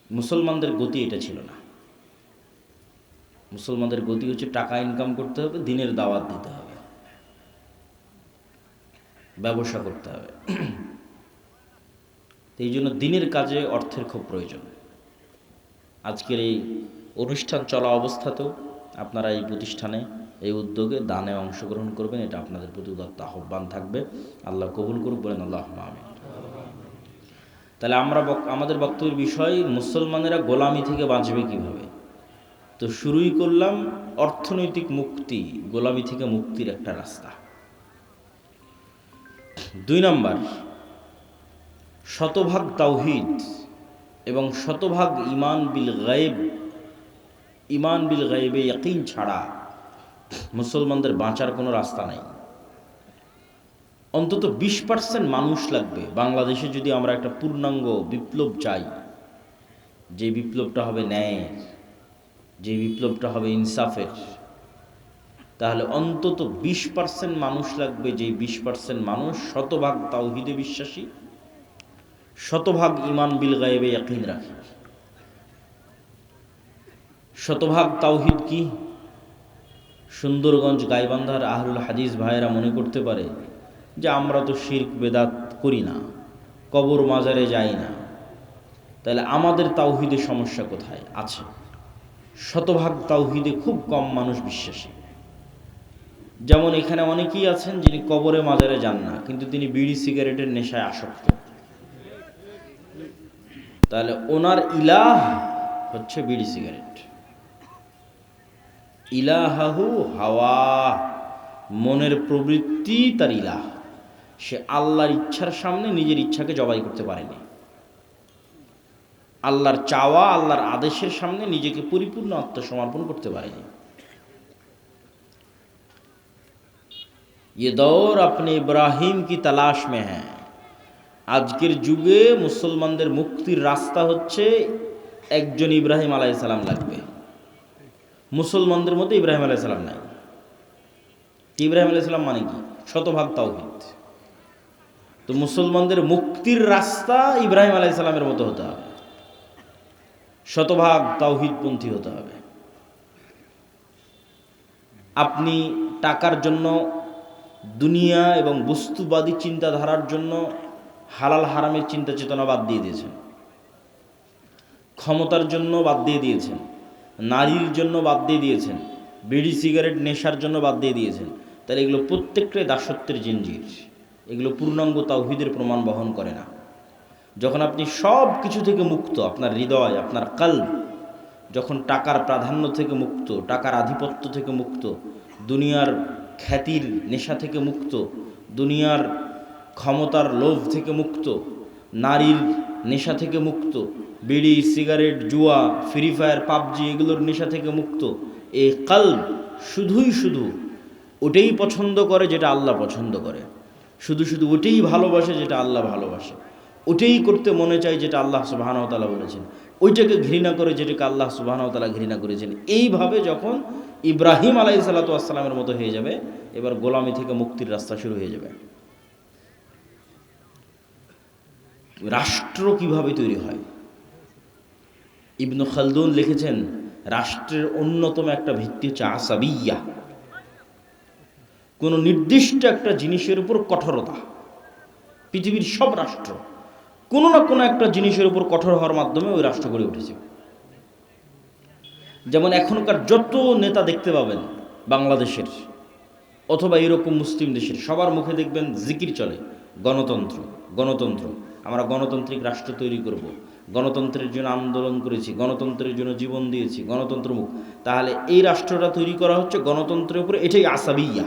মুসলমানদের গতি এটা ছিল না। মুসলমানদের গতি হচ্ছে টাকা ইনকাম করতে হবে, দিনের দাওয়াত দিতে হবে, ব্যবসা করতে হবে। এই জন্য দিনের কাজে অর্থের খুব প্রয়োজন। আজকের এই অনুষ্ঠান চলা অবস্থাতেও আপনারা এই প্রতিষ্ঠানে, এই উদ্যোগে দানে অংশগ্রহণ করবেন, এটা আপনাদের প্রতি উদাত্ত আহ্বান থাকবে। আল্লাহ কবুল করুক, বলেন আল্লাহুম্মা আমিন। তাহলে আমাদের বক্তব্যের বিষয়, মুসলমানেরা গোলামি থেকে বাঁচবে কিভাবে। তো শুরুই করলাম অর্থনৈতিক মুক্তি, গোলামি থেকে মুক্তির একটা রাস্তা। 2 নম্বর, শতভাগ তাওহীদ এবং শতভাগ ঈমান বিল গায়ব। ঈমান বিল গায়বে ইয়াকিন ছাড়া মুসলমানদের বাঁচার কোনো রাস্তা নাই। অন্তত 20% মানুষ লাগবে বাংলাদেশে যদি আমরা একটা পূর্ণাঙ্গ বিপ্লব চাই, যে বিপ্লবটা হবে ন্যায়ের, যে বিপ্লবটা হবে ইনসাফের, তাহলে অন্তত 20% মানুষ লাগবে, যেই 20% মানুষ শতভাগ তাওহীদে বিশ্বাসী, শতভাগ ঈমান বিল গায়বে ইয়াকিন রাখে। শতভাগ তাওহীদ কি? সুন্দরগঞ্জ গাইবান্ধার আহলুল হাদিস ভাইয়েরা মনে করতে পারে যে আমরা তো শিরক বেদাত করি না, কবর মাজারে যাই না, তাহলে আমাদের তাওহীদে সমস্যা কোথায়? আছে। শতভাগ তাওহীদে খুব কম মানুষ বিশ্বাসী। যেমন এখানে অনেকেই আছেন যিনি কবরে মাজারে যান না, কিন্তু তিনি বিড়ি সিগারেটের নেশায় আসক্ত। তাহলে ওনার ইলাহ হচ্ছে বিড়ি সিগারেট। ইলাহাহু হাওয়া, মনের প্রবৃত্তি তার ইলাহ। সে আল্লাহর ইচ্ছার সামনে নিজের ইচ্ছাকে জবাই করতে পারেনি। আল্লাহর চাওয়া, আল্লাহর আদেশের সামনে নিজেকে পরিপূর্ণ আত্মসমর্পণ করতে পারেনি। ये दौर अपने इब्राहिम की तलाश में है। আজকের যুগে মুসলমানদের মুক্তির রাস্তা হচ্ছে একজন ইব্রাহিম আলাইহিস সালাম লাগবে। মুসলমানদের মধ্যে ইব্রাহিম আলাইহিস সালাম নাই। ইব্রাহিম আলাইহিস সালাম মানে কি? শতভাগ তাওহীদ। তো মুসলমানদের মুক্তির রাস্তা ইব্রাহিম আলাইহিস সালামের মতো হতে হবে, শতভাগ তাওহীদপন্থী হতে হবে। আপনি টাকার জন্য, দুনিয়া এবং বস্তুবাদী চিন্তাধারার জন্য হালাল হারামের চিন্তা চেতনা বাদ দিয়ে দিয়েছেন, ক্ষমতার জন্য বাদ দিয়ে দিয়েছেন, নারীর জন্য বাদ দিয়ে দিয়েছেন, বিড়ি সিগারেট নেশার জন্য বাদ দিয়ে দিয়েছেন। তাহলে এগুলো প্রত্যেকটাই দাসত্বের জিনজির। এগুলো পূর্ণাঙ্গ তাওহীদের প্রমাণ বহন করে না। যখন আপনি সব কিছু থেকে মুক্ত, আপনার হৃদয়, আপনার কলব যখন টাকার প্রাধান্য থেকে মুক্ত, টাকার আধিপত্য থেকে মুক্ত, দুনিয়ার খ্যাতির নেশা থেকে মুক্ত, দুনিয়ার ক্ষমতার লোভ থেকে মুক্ত, নারীর নেশা থেকে মুক্ত, বিড়ি সিগারেট জুয়া ফ্রি ফায়ার পাবজি এগুলোর নেশা থেকে মুক্ত, এই কলব শুধু ওটাই পছন্দ করে যেটা আল্লাহ পছন্দ করে, শুধু ওটাই ভালোবাসে যেটা আল্লাহ ভালোবাসে, ওটাই করতে মনে চায় যেটা আল্লাহ সুবহানাহু ওয়া তাআলা বলেছেন, ওইটাকে ঘৃণা করে যেটাকে আল্লাহ সুবহানাহু ওয়া তাআলা ঘৃণা করেছেন। এইভাবে যখন ইব্রাহিম আলাইহিস সালাতু ওয়াস সালামের মতো হয়ে যাবে, এবার গোলামি থেকে মুক্তির রাস্তা শুরু হয়ে যাবে। রাষ্ট্র কিভাবে তৈরি হয়? ইবনে খালদুন লিখেছেন, রাষ্ট্রের অন্যতম একটা ভিত্তি হচ্ছে আসাবিয়া, কোনো নির্দিষ্ট একটা জিনিসের উপর কঠোরতা। পৃথিবীর সব রাষ্ট্র কোনো না কোনো একটা জিনিসের উপর কঠোর হওয়ার মাধ্যমে ওই রাষ্ট্র গড়ে উঠেছে। যেমন এখনকার যত নেতা দেখতে পাবেন বাংলাদেশের অথবা এরকম মুসলিম দেশের, সবার মুখে দেখবেন জিকির চলে, গণতন্ত্র, আমরা গণতান্ত্রিক রাষ্ট্র তৈরি করব, গণতন্ত্রের জন্য আন্দোলন করেছি, গণতন্ত্রের জন্য জীবন দিয়েছি, গণতন্ত্রমুখ। তাহলে এই রাষ্ট্রটা তৈরি করা হচ্ছে গণতন্ত্রের উপরে, এটাই আসাবিয়া।